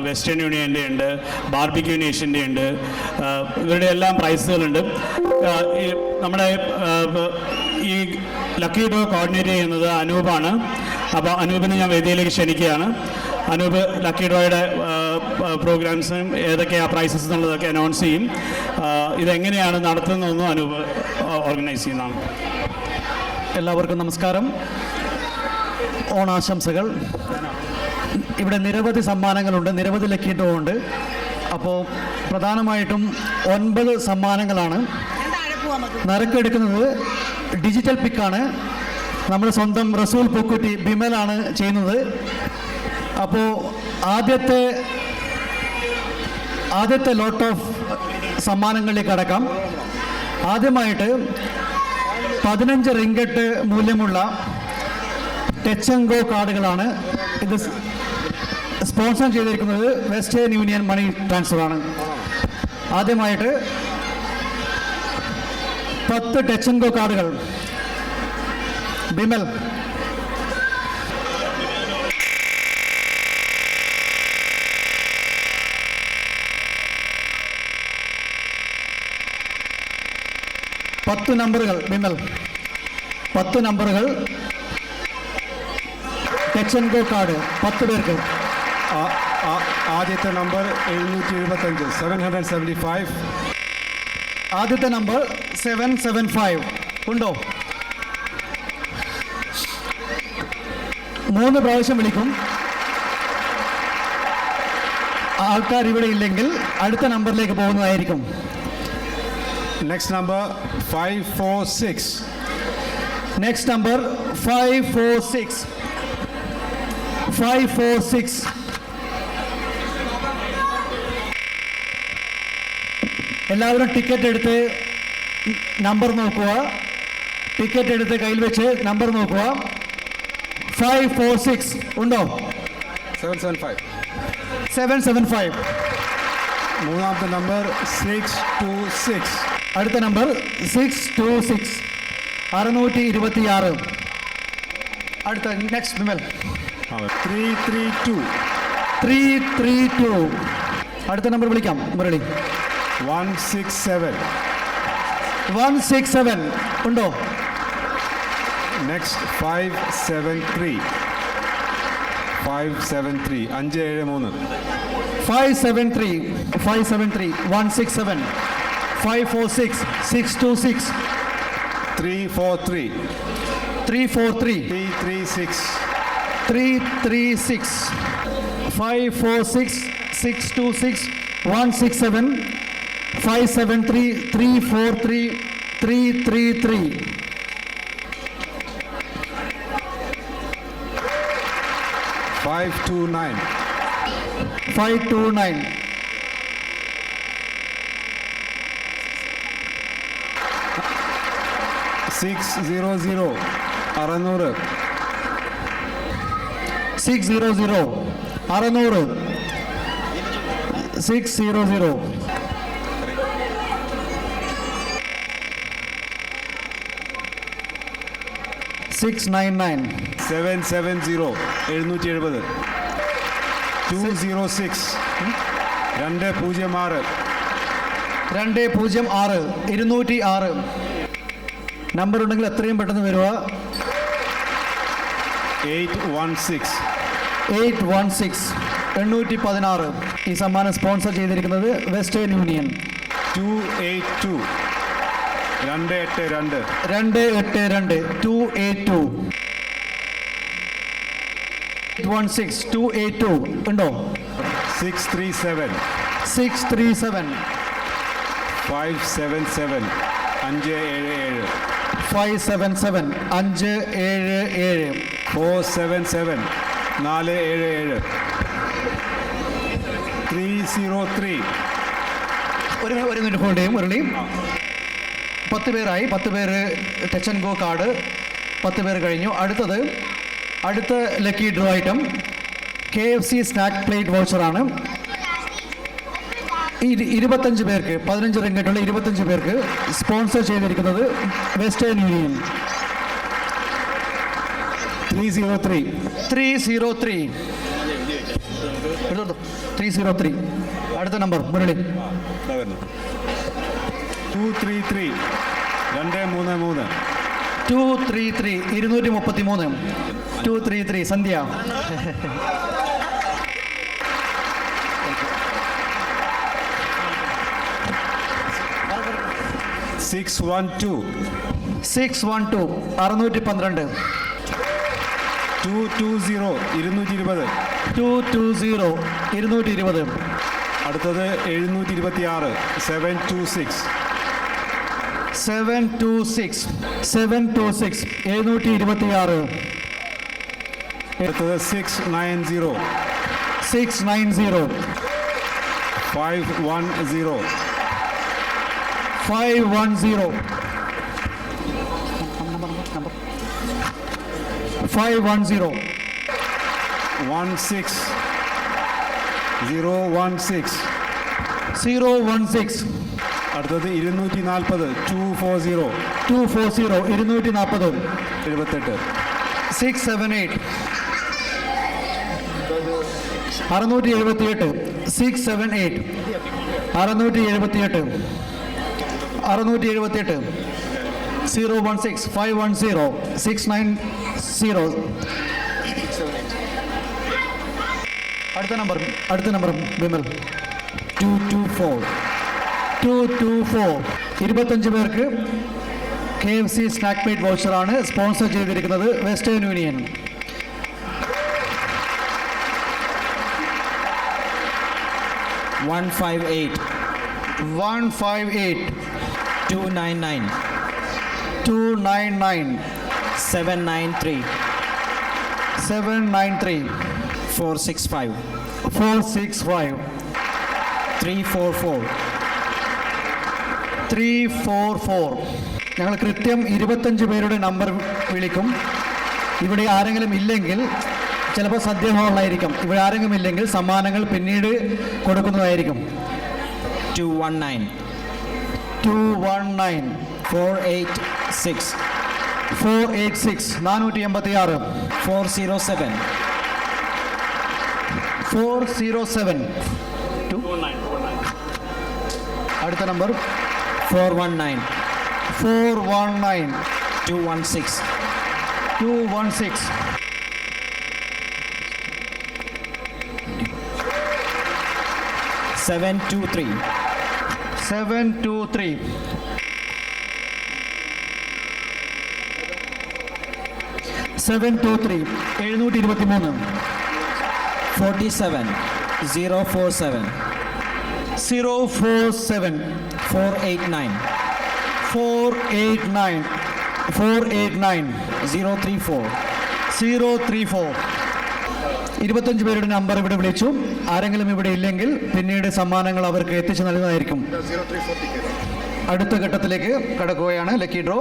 വെസ്റ്റേൺ യൂണിയൻ്റെ ഉണ്ട്, ബാർബിക്യൂ നേഷൻ്റെ ഉണ്ട്. ഇവരുടെ എല്ലാം പ്രൈസുകളുണ്ട്. നമ്മുടെ ഈ ലക്കി ഡ്രോ കോർഡിനേറ്റ് ചെയ്യുന്നത് അനൂപാണ്. അപ്പോൾ അനൂപിനെ ഞാൻ വേദിയിലേക്ക് ക്ഷണിക്കുകയാണ്. അനൂപ് ലക്കി ഡ്രോയുടെ പ്രോഗ്രാംസും ഏതൊക്കെയാണ് പ്രൈസസ് എന്നുള്ളതൊക്കെ അനൗൺസ് ചെയ്യും. ഇതെങ്ങനെയാണ് നടത്തുന്നതെന്നും അനൂപ് ഓർഗനൈസ് ചെയ്യുന്നതാണ്. എല്ലാവർക്കും നമസ്കാരം, ഓണാശംസകൾ. ഇവിടെ നിരവധി സമ്മാനങ്ങളുണ്ട്, നിരവധി ലക്കി ഡ്രോ ഉണ്ട്. അപ്പോൾ പ്രധാനമായിട്ടും 9 സമ്മാനങ്ങളാണ്. നറുക്കെടുക്കുന്നത് ഡിജിറ്റൽ പിക്കാണ്. നമ്മുടെ സ്വന്തം റസൂൽ പൂക്കുറ്റി ബിമലാണ് ചെയ്യുന്നത്. അപ്പോൾ ആദ്യത്തെ ലോട്ട് ഓഫ് സമ്മാനങ്ങളിലേക്ക് അടക്കാം. ആദ്യമായിട്ട് 15 റിങ്കറ്റ് മൂല്യമുള്ള ടച്ച് ആൻഡ് ഗോ കാർഡുകളാണ്. ഇത് സ്പോൺസർ ചെയ്തിരിക്കുന്നത് വെസ്റ്റേൺ യൂണിയൻ മണി ട്രാൻസ്ഫറാണ്. ആദ്യമായിട്ട് 10 ടച്ച് ആൻഡ് ഗോ കാർഡുകൾ ബിമൽ. 10 നമ്പറുകൾ വിമൽ, 10 നമ്പറുകൾ ടച്ച് ആൻഡ് ഗോ കാർഡ് 10 പേർക്ക്. ആദ്യത്തെ നമ്പർ 775 775. ആദ്യത്തെ നമ്പർ 775 ഉണ്ടോ? 3 പ്രാവശ്യം വിളിക്കും. ആൾക്കാർ ഇവിടെ ഇല്ലെങ്കിൽ അടുത്ത നമ്പറിലേക്ക് പോകുന്നതായിരിക്കും. Next number 546. Next number 546. 546. എല്ലാവരും ടിക്കറ്റ് എടുത്ത് നമ്പർ നോക്കുക. ടിക്കറ്റ് എടുത്ത് കയ്യിൽ വെച്ച് നമ്പർ നോക്കുക. 546 ഉണ്ടോ? 775. 775. മൂന്നാമത്തെ നമ്പർ 626. അടുത്ത നമ്പർ 626. 626. അടുത്ത നെക്സ്റ്റ് വിമൽ 332. 332. അടുത്ത നമ്പർ വിളിക്കാം മുരളി. 167. 167 ഉണ്ടോ? നെക്സ്റ്റ് 573. 573. 573. 573. 573. 167. 546. 626. 343. 343. 336. 336. 546. 626. 167. 573. 343. 333. 529. 529. 600. 600. 600. 600. 600. 699. 770. 770. 206. 206. 206. 206. നമ്പർ ഉണ്ടെങ്കിൽ എത്രയും പെട്ടെന്ന് വരിക. 816. 816. 816. ഈ സമ്മാനം സ്പോൺസർ ചെയ്തിരിക്കുന്നത് വെസ്റ്റേൺ യൂണിയൻ. 282. 282. 282. 282. 816. 282 ഉണ്ടോ? 637. 637. 577. 577. 577. 577. 477. 477. 303. ഒരു മിനിറ്റ് ഹോൾഡ് ചെയ്യും മുരളി. 10 പേരായി. 10 പേര് ടച്ച് ആൻഡ് ഗോ കാർഡ് 10 പേര് കഴിഞ്ഞു. അടുത്ത lucky draw item KFC snack plate വൗച്ചറാണ്. 25 പേർക്ക് 15 റിംഗിട്ടുള്ള 25 പേർക്ക് സ്പോൺസർ ചെയ്തിരിക്കുന്നത് വെസ്റ്റേൺ യൂണിയൻ. 303. 303. 303. അടുത്ത നമ്പർ മുരളി. 233. 233. 233. 233. 233. സന്ധ്യ. 612. 612. 612. 220. 220. 220. 220. അടുത്തത് 726. 726. 726. 726. 726. അടുത്തത് 690. 690. 510. 510. 510. 16. 016. 016. അടുത്തത് 240. 240. 240. 240. 78. 678. 678. 678. 678. 678. 016 510 690. അടുത്ത നമ്പർ വിമൽ. 224. 25 പേർക്ക് KFC സ്നാക്ക് മീറ്റ് വൗച്ചറാണ് സ്പോൺസർ ചെയ്തിരിക്കുന്നത് Western union. One five eight 299 793 465 344. ഞങ്ങൾ കൃത്യം 25 പേരുടെ നമ്പർ വിളിക്കും. ഇവിടെ ആരെങ്കിലും ഇല്ലെങ്കിൽ ചിലപ്പോൾ സദ്യ ഹാളായിരിക്കും. ഇവിടെ ആരെങ്കിലും ഇല്ലെങ്കിൽ സമ്മാനങ്ങൾ പിന്നീട് കൊടുക്കുന്നതായിരിക്കും. 219 486 486 486 407 407. അടുത്ത നമ്പർ 419 216 723 723 723 723 47 047 047 489 034 25 പേരുടെ നമ്പർ ഇവിടെ വിളിച്ചു. ആരെങ്കിലും ഇവിടെ ഇല്ലെങ്കിൽ പിന്നീട് സമ്മാനങ്ങൾ അവർക്ക് എത്തിച്ചു നൽകുന്നതായിരിക്കും. അടുത്ത ഘട്ടത്തിലേക്ക് കടക്കുകയാണ് ലക്കി ഡ്രോ.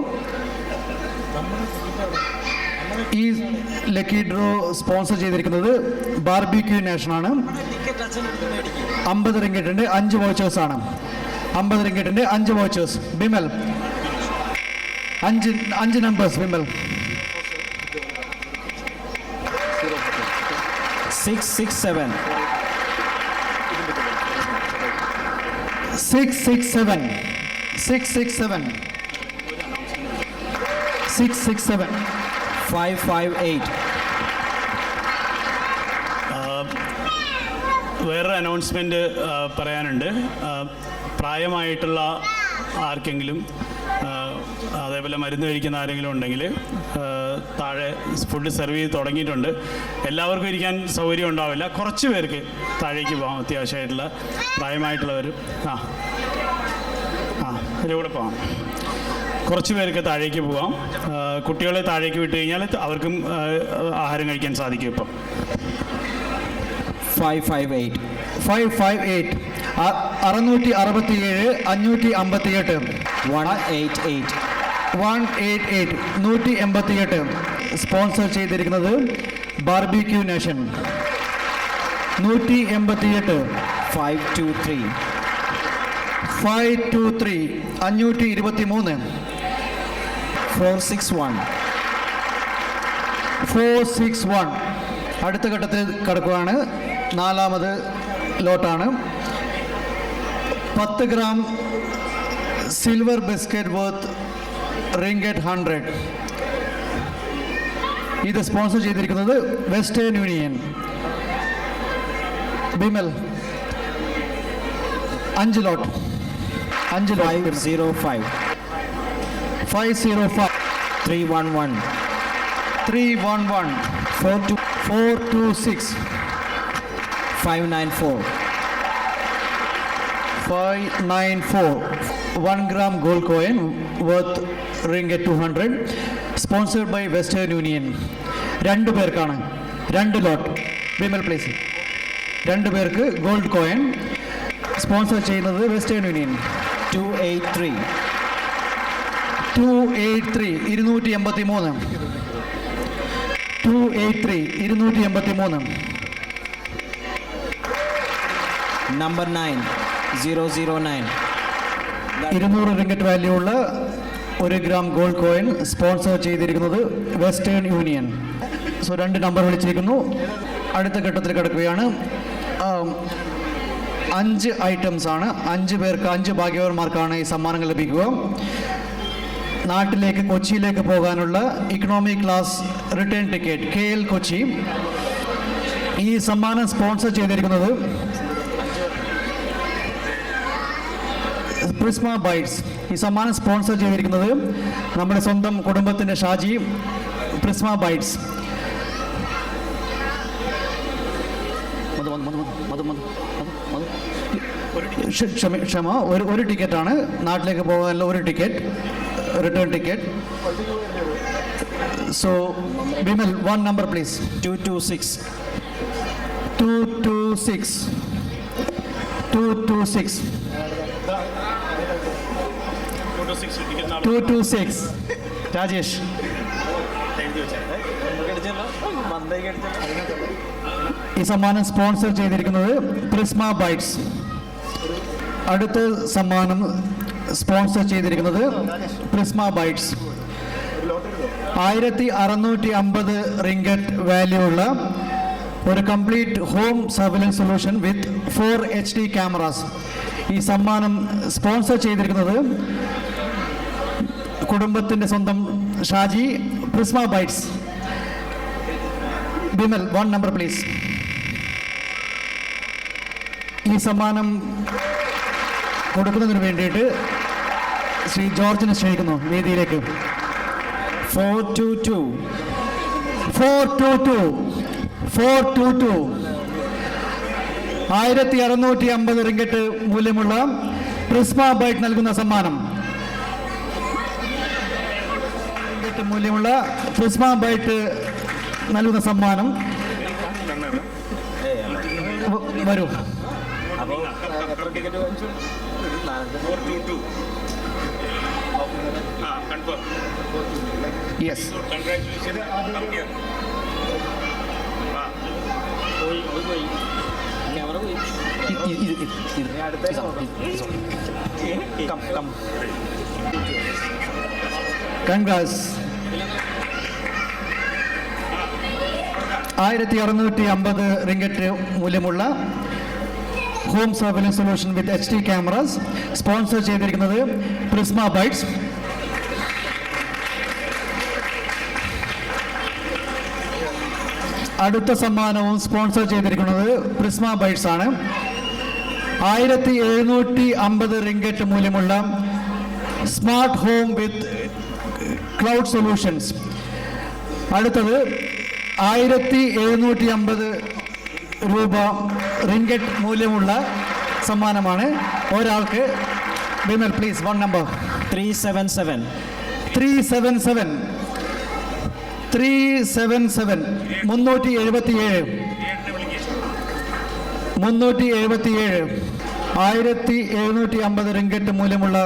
ഈ ലക്കി ഡ്രോ സ്പോൺസർ ചെയ്തിരിക്കുന്നത് ബാർബിക്യൂ നാഷനാണ്. 50 റിങ്കറ്റിൻ്റെ 5 വൗച്ചേഴ്സ് ആണ്. 50 റിങ്കറ്റിൻ്റെ 5 വൗച്ചേഴ്സ്. ബിമൽ 5 നമ്പേഴ്സ്. ബിമൽ 667 667 558 വേറൊരു അനൗൺസ്മെൻറ്റ് പറയാനുണ്ട്. പ്രായമായിട്ടുള്ള ആർക്കെങ്കിലും അതേപോലെ മരുന്ന് കഴിക്കുന്ന ആരെങ്കിലും ഉണ്ടെങ്കിൽ താഴെ ഫുഡ് സെർവ് ചെയ്ത് തുടങ്ങിയിട്ടുണ്ട്. എല്ലാവർക്കും ഇരിക്കാൻ സൗകര്യം ഉണ്ടാവില്ല. കുറച്ച് പേർക്ക് താഴേക്ക് പോകാം. അത്യാവശ്യമായിട്ടുള്ള പ്രായമായിട്ടുള്ളവർ ഇതിലൂടെ പോകാം. കുറച്ച് പേർക്ക് താഴേക്ക് പോകാം. കുട്ടികളെ താഴേക്ക് വിട്ട് കഴിഞ്ഞാൽ അവർക്കും ആഹാരം കഴിക്കാൻ സാധിക്കും. ഇപ്പം 558 667 558 188 188 സ്പോൺസർ ചെയ്തിരിക്കുന്നത് ബാർബിക്യൂ നേഷൻ. 188 523 523 461. അടുത്ത ഘട്ടത്തിൽ കടക്കുകയാണ്. 4ാമത് ലോട്ടാണ്. 10 gram silver biscuit worth ringgit 100. ഇത് സ്പോൺസർ ചെയ്തിരിക്കുന്നത് Western union. Bimal 5 lot 505 505 311 426 594 1 gram gold coin worth ringgit 200 sponsored by Western Union. 2 പേർക്കാണ് 2 ലോട്ട്. വിമൽ പ്ലീസ്. 2 പേർക്ക് ഗോൾഡ് കോയിൻ സ്പോൺസർ ചെയ്യുന്നത് Western Union. 283 283 283 number 9 009 200 ringgit value ഉള്ള 1 ഗ്രാം ഗോൾഡ് കോയിൻ സ്പോൺസർ ചെയ്തിരിക്കുന്നത് Western Union. So 2 number വിളിച്ചിരിക്കുന്നു. അടുത്ത ഘട്ടത്തിൽ കിടക്കുകയാണ്. 5 ഐറ്റംസ് ആണ്. 5 പേർക്ക് 5 ഭാഗ്യവാന്മാർക്കാണ് ഈ സമ്മാനങ്ങൾ ലഭിക്കുക. നാട്ടിലേക്ക് കൊച്ചിയിലേക്ക് പോകാനുള്ള economy class return ticket KL Kochi. ഈ സമ്മാനം സ്പോൺസർ ചെയ്തിരിക്കുന്നത് പ്രിസ്മ ബൈറ്റ്സ്. ഈ സമ്മാനം സ്പോൺസർ ചെയ്തിരിക്കുന്നത് നമ്മുടെ സ്വന്തം കുടുംബത്തിൻ്റെ ഷാജി, പ്രിസ്മ ബൈറ്റ്സ്. ക്ഷമ, ഒരു ടിക്കറ്റാണ് നാട്ടിലേക്ക് പോകാനുള്ള ഒരു ticket, return ticket. So Vimal, 1 number please. 226. 226. 226. 226. Rajesh. ഈ സമ്മാനം സ്പോൺസർ ചെയ്തിരിക്കുന്നത് പ്രിസ്മ ബൈറ്റ്സ്. അടുത്ത സമ്മാനം സ്പോൺസർ ചെയ്തിരിക്കുന്നത് പ്രിസ്മ ബൈറ്റ്സ്. 1650 റിംഗറ്റ് വാല്യൂ ഉള്ള ഒരു complete home surveillance solution with 4 HD cameras. ഈ സമ്മാനം സ്പോൺസർ ചെയ്തിരിക്കുന്നത് കുടുംബത്തിൻ്റെ സ്വന്തം Shaji, Prisma Bytes. Vimal, 1 number please. ഈ സമ്മാനം കൊടുക്കുന്നതിന് വേണ്ടിയിട്ട് ശ്രീ ജോർജിനെ ക്ഷണിക്കുന്നു വേദിയിലേക്ക്. 422. 1650 റിംഗറ്റ് മൂല്യമുള്ള പ്രിസ്മ ബൈറ്റ് നൽകുന്ന സമ്മാനം. മൂല്യമുള്ള പ്രിസ്മ ബൈറ്റ് നൽകുന്ന സമ്മാനം. വരൂ. യെസ്. കൺഗ്രാറ്റ്സ്. 1650 റിംഗറ്റ് മൂല്യമുള്ള ഹോം സർവൈലൻസ് സൊല്യൂഷൻ വിത്ത് HD ക്യാമറാസ് സ്പോൺസർ ചെയ്തിരിക്കുന്നത് പ്രിസ്മ ബൈറ്റ്സ്. അടുത്ത സമ്മാനവും സ്പോൺസർ ചെയ്തിരിക്കുന്നത് പ്രിസ്മ ബൈറ്റ്സ് ആണ്. 1750 റിംഗറ്റ് മൂല്യമുള്ള smart home with cloud solutions. അടുത്തത് 1750 രൂപ റിംഗറ്റ് മൂല്യമുള്ള സമ്മാനമാണ്. ഒരാൾക്ക്. Vimal please, 1 number. 377. 377. 377. 377. 1750 റിംഗറ്റ് മൂല്യമുള്ള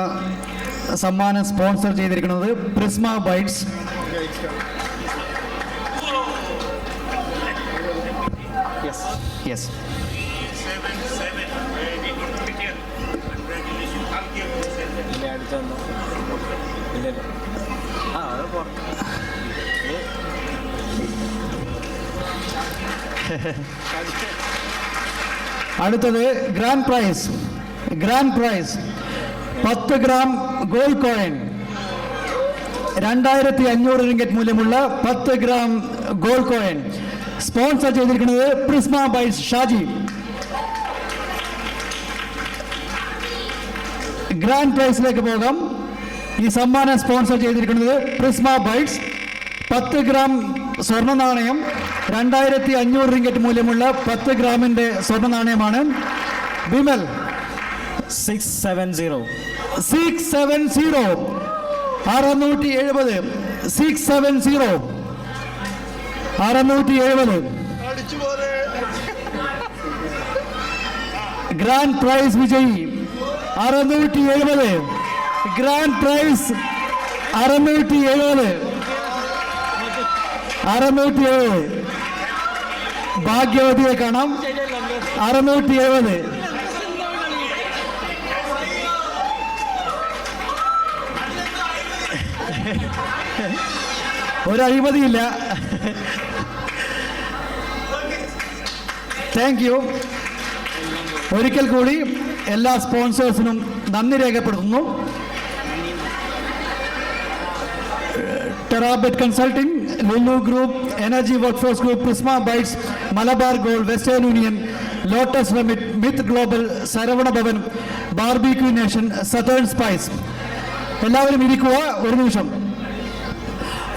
സമ്മാനം സ്പോൺസർ ചെയ്തിരിക്കുന്നത് പ്രിസ്മ ബൈറ്റ്സ്. യെസ്. അടുത്തത് grand prize. 10 gram gold coin. 2500 ringgit മൂല്യമുള്ള 10 ഗ്രാം ഗോൾഡ് കോയിൻ സ്പോൺസർ ചെയ്തിരിക്കുന്നത് പ്രിസ്മ ബൈറ്റ്സ് ഷാജി. ഗ്രാൻഡ് പ്രൈസിലേക്ക് പോകാം. ഈ സമ്മാനം സ്പോൺസർ ചെയ്തിരിക്കുന്നത് പ്രിസ്മ ബൈറ്റ്സ്. 10 ഗ്രാം സ്വർണ്ണ നാണയം. 2500 റിംഗറ്റ് മൂല്യമുള്ള 10 ഗ്രാമിൻ്റെ സ്വർണ്ണ നാണയമാണ്. വിമൽ. 670. 670. 670. 670. 670. ഗ്രാൻഡ് പ്രൈസ് വിജയി 670. Grand prize 670. 670. ഭാഗ്യവതിയെ കാണാം. 670. ഒരു അഴിമതിയില്ല. Thank you. ഒരിക്കൽ കൂടി എല്ലാ സ്പോൺസേഴ്സിനും നന്ദി രേഖപ്പെടുത്തുന്നു. Terabit Consulting, Lulu Group, Energy Workforce Group, Prisma Bytes, Malabar Gold, Western Union, Lotus Remit, Myth Global, Saravana Bhavan, Barbecue Nation, Southern Spice. എല്ലാവരും ഇരിക്കുക ഒരു നിമിഷം.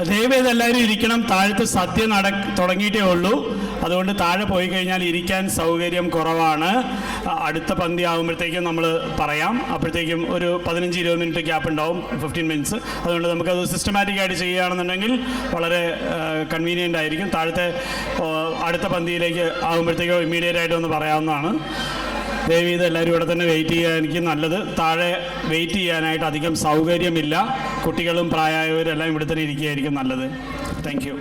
ദയവേത് എല്ലാവരും ഇരിക്കണം. താഴത്ത് സദ്യ തുടങ്ങിയിട്ടേ ഉള്ളൂ. അതുകൊണ്ട് താഴെ പോയി കഴിഞ്ഞാൽ ഇരിക്കാൻ സൗകര്യം കുറവാണ്. അടുത്ത പന്തി ആകുമ്പോഴത്തേക്കും നമ്മൾ പറയാം. അപ്പോഴത്തേക്കും ഒരു 15-20 മിനിറ്റ് ഗ്യാപ്പ് ഉണ്ടാവും, 15 മിനിറ്റ്സ്. അതുകൊണ്ട് നമുക്കത് സിസ്റ്റമാറ്റിക് ആയിട്ട് ചെയ്യുകയാണെന്നുണ്ടെങ്കിൽ വളരെ കൺവീനിയൻ്റ് ആയിരിക്കും. താഴത്തെ അടുത്ത പന്തിയിലേക്ക് ആകുമ്പോഴത്തേക്കും ഇമ്മീഡിയറ്റ് ആയിട്ട് ഒന്ന് പറയാവുന്നതാണ്. ദയവ് ചെയ്ത് എല്ലാവരും ഇവിടെ തന്നെ വെയിറ്റ് ചെയ്യാനായിരിക്കും നല്ലത്. താഴെ വെയിറ്റ് ചെയ്യാനായിട്ട് അധികം സൗകര്യമില്ല. കുട്ടികളും പ്രായമായവരെല്ലാം ഇവിടെ തന്നെ ഇരിക്കുകയായിരിക്കും നല്ലത്. Thank you.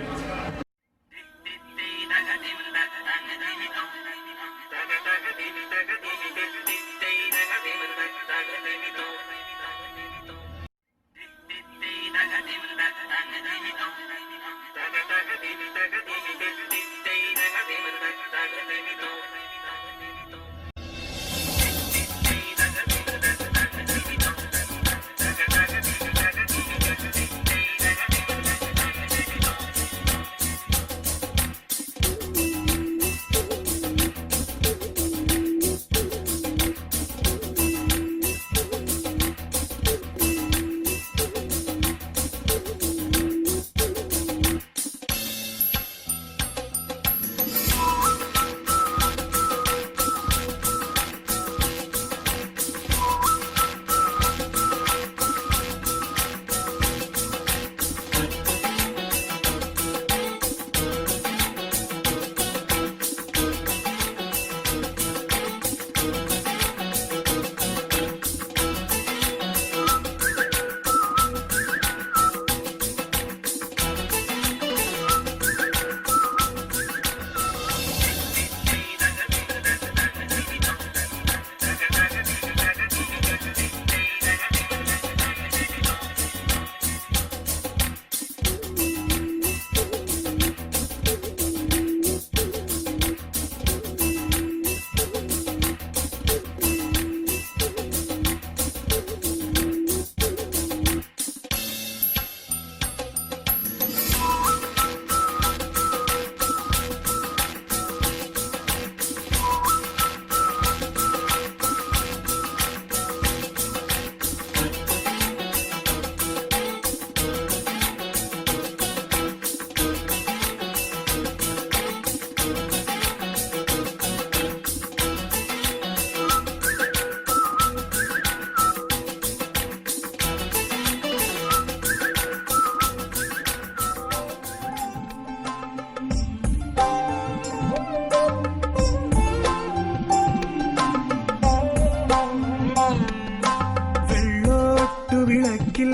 വിളക്കിൽ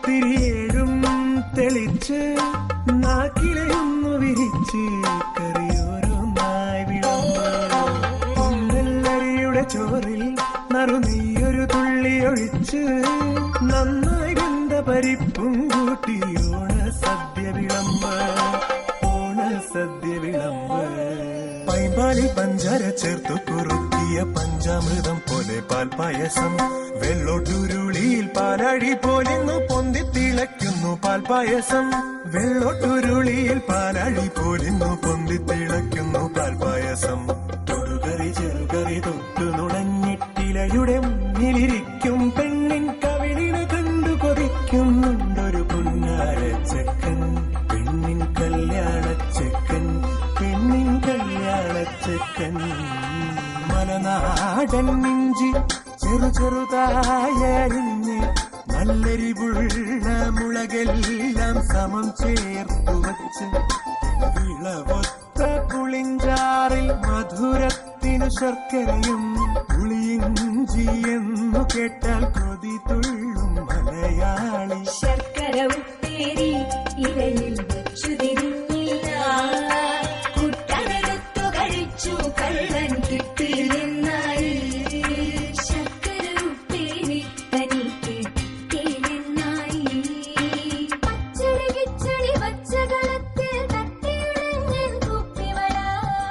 തിരിയേഴും തെളിച്ച് നാക്കിലൊന്നു വിരിച്ച് കറിയോരോന്നായി വിളമ്പരിയുടെ ചോറിൽ നറുനെയ്യൊരു തുള്ളി ഒഴിച്ച് നന്നായി വെന്ത പരിപ്പും കൂട്ടി ഓണസദ്യ വിളമ്പ് പൈമ്പാലിൽ പഞ്ചാര ചേർത്തു കുറുക്കിയ പഞ്ചാമൃതം പോലെ പാൽപായസം വെള്ളോട്ടുരുളിയിൽ പാലഴി പോലിന്നു പൊന്തി തിളയ്ക്കുന്നു പാൽപായസം വെള്ളോട്ടുരുളിയിൽ പാലഴി പോലിന്നു പൊന്തി തിളയ്ക്കുന്നു പാൽപായസം തൊടുകറി ചെറുകറി തൊട്ടു നുണഞ്ഞിട്ടിലയുടെ മുന്നിലിരിക്കും പെണ്ണിൻ കവിളിന് കണ്ടു കൊതിക്കുന്നുണ്ടൊരു പുന്നാരച്ചക്കൻ പെണ്ണിൻ കല്യാണച്ചക്കൻ പെണ്ണിൻ കല്യാണച്ചക്കൻ മലനാടൻ ഇഞ്ചി ചെറുതായരിഞ്ഞ് നല്ലെരിവുള്ള മുളകെല്ലാം സമം ചേർത്തു വച്ച് വിളവൊത്ത പുളിഞ്ചാറിൽ മധുരത്തിനു ശർക്കരയും പുളിയിഞ്ചി എന്നു കേട്ടാൽ കൊതി തുള്ളും മലയാളി ശർക്കര ഉപ്പേരി ഇലയിൽ വെച്ചു തിരിഞ്ഞില്ല കുട്ടനെടുത്തു കഴിച്ചു കള്ളൻ കിട്ടിയില്ലെന്നായി ശർക്കര ഉപ്പേരി തനിക്ക് കിട്ടിയില്ലെന്നായി പച്ചടി കിച്ചടി പച്ചകളത്തിൽ തട്ടിയുടഞ്ഞൻ കുപ്പിവള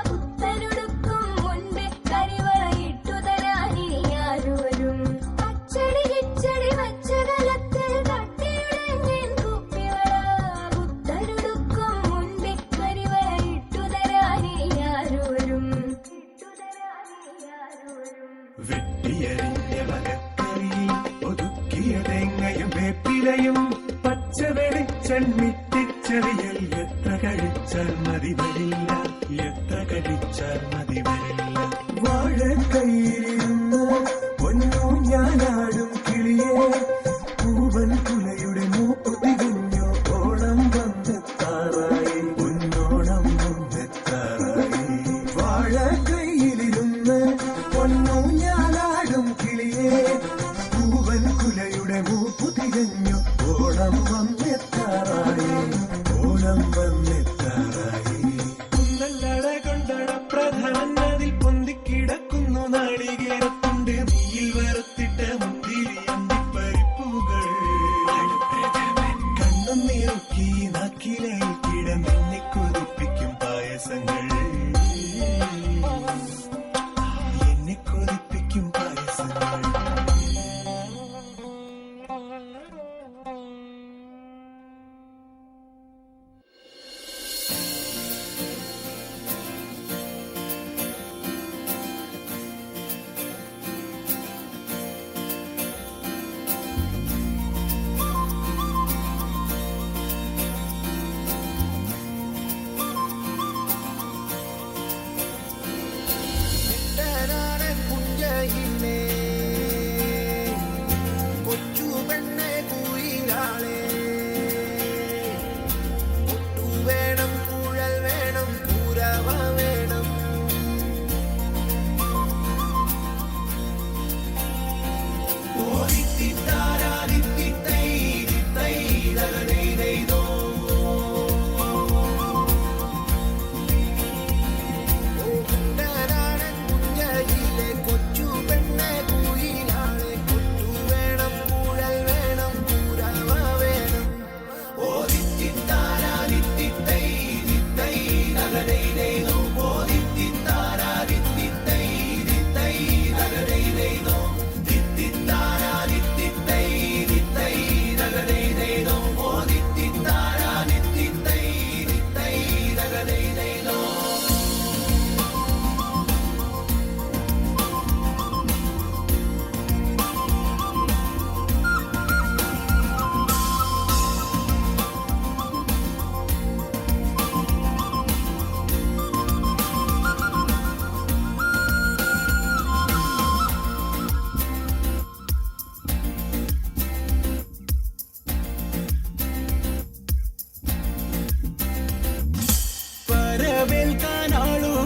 പുത്തനുടുക്കും മുൻപേ കരിവളയിട്ടു തരാനിൽ ആരോരും പച്ചടി കിച്ചടി കഴിഞ്ഞ മകക്കറിയിൽ ഒതുക്കിയ തേങ്ങയും വേപ്പിലയും പച്ച വെളിച്ചെണ്ണിട്ടിച്ചെറിയൽ എത്ര കഴിച്ചാൽ മതി വരില്ല, എത്ര കഴിച്ചാൽ മതി വരില്ല. വാഴക്കൈയിലിരുന്ന് പൊന്നു ഞാനാടും കിളിയെ പൂവൻ കുലയുടെ മൂപ്പ് തികഞ്ഞു ഓണം വന്നെത്താറായി, പൊന്നോണം വന്നെത്താറായി. വാഴക്കൈയിലിരുന്ന് പൊന്നു ഞാനാടും കിളിയെ പൂവൻ കുലയുടെ മൂപ്പ് തികഞ്ഞു ഓണം വന്നെത്താറായി, ഓണം വന്നെത്താറായി. കുന്നല്ലട കൊണ്ടട പ്രധാന അതിൽ പൊന്തിക്കിടക്കുന്നു നാളികേരത്തുണ്ട് നെയ്യിൽ വറുത്തിട്ട മുന്തിരി അണ്ടിപ്പരിപ്പുകൾ. കണ്ണും നീറുക്കി നാക്കിലയിൽ കിടന്നെന്നെ കൊതിപ്പിക്കും പായസങ്ങൾ, എന്നെ കൊതിപ്പിക്കും പായസങ്ങൾ.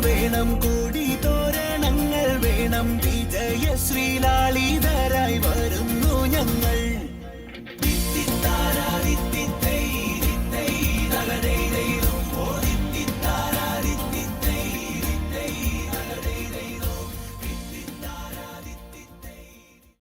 വേണം, കൊടി തോരണങ്ങൾ വേണം, വിജയശ്രീലാളിത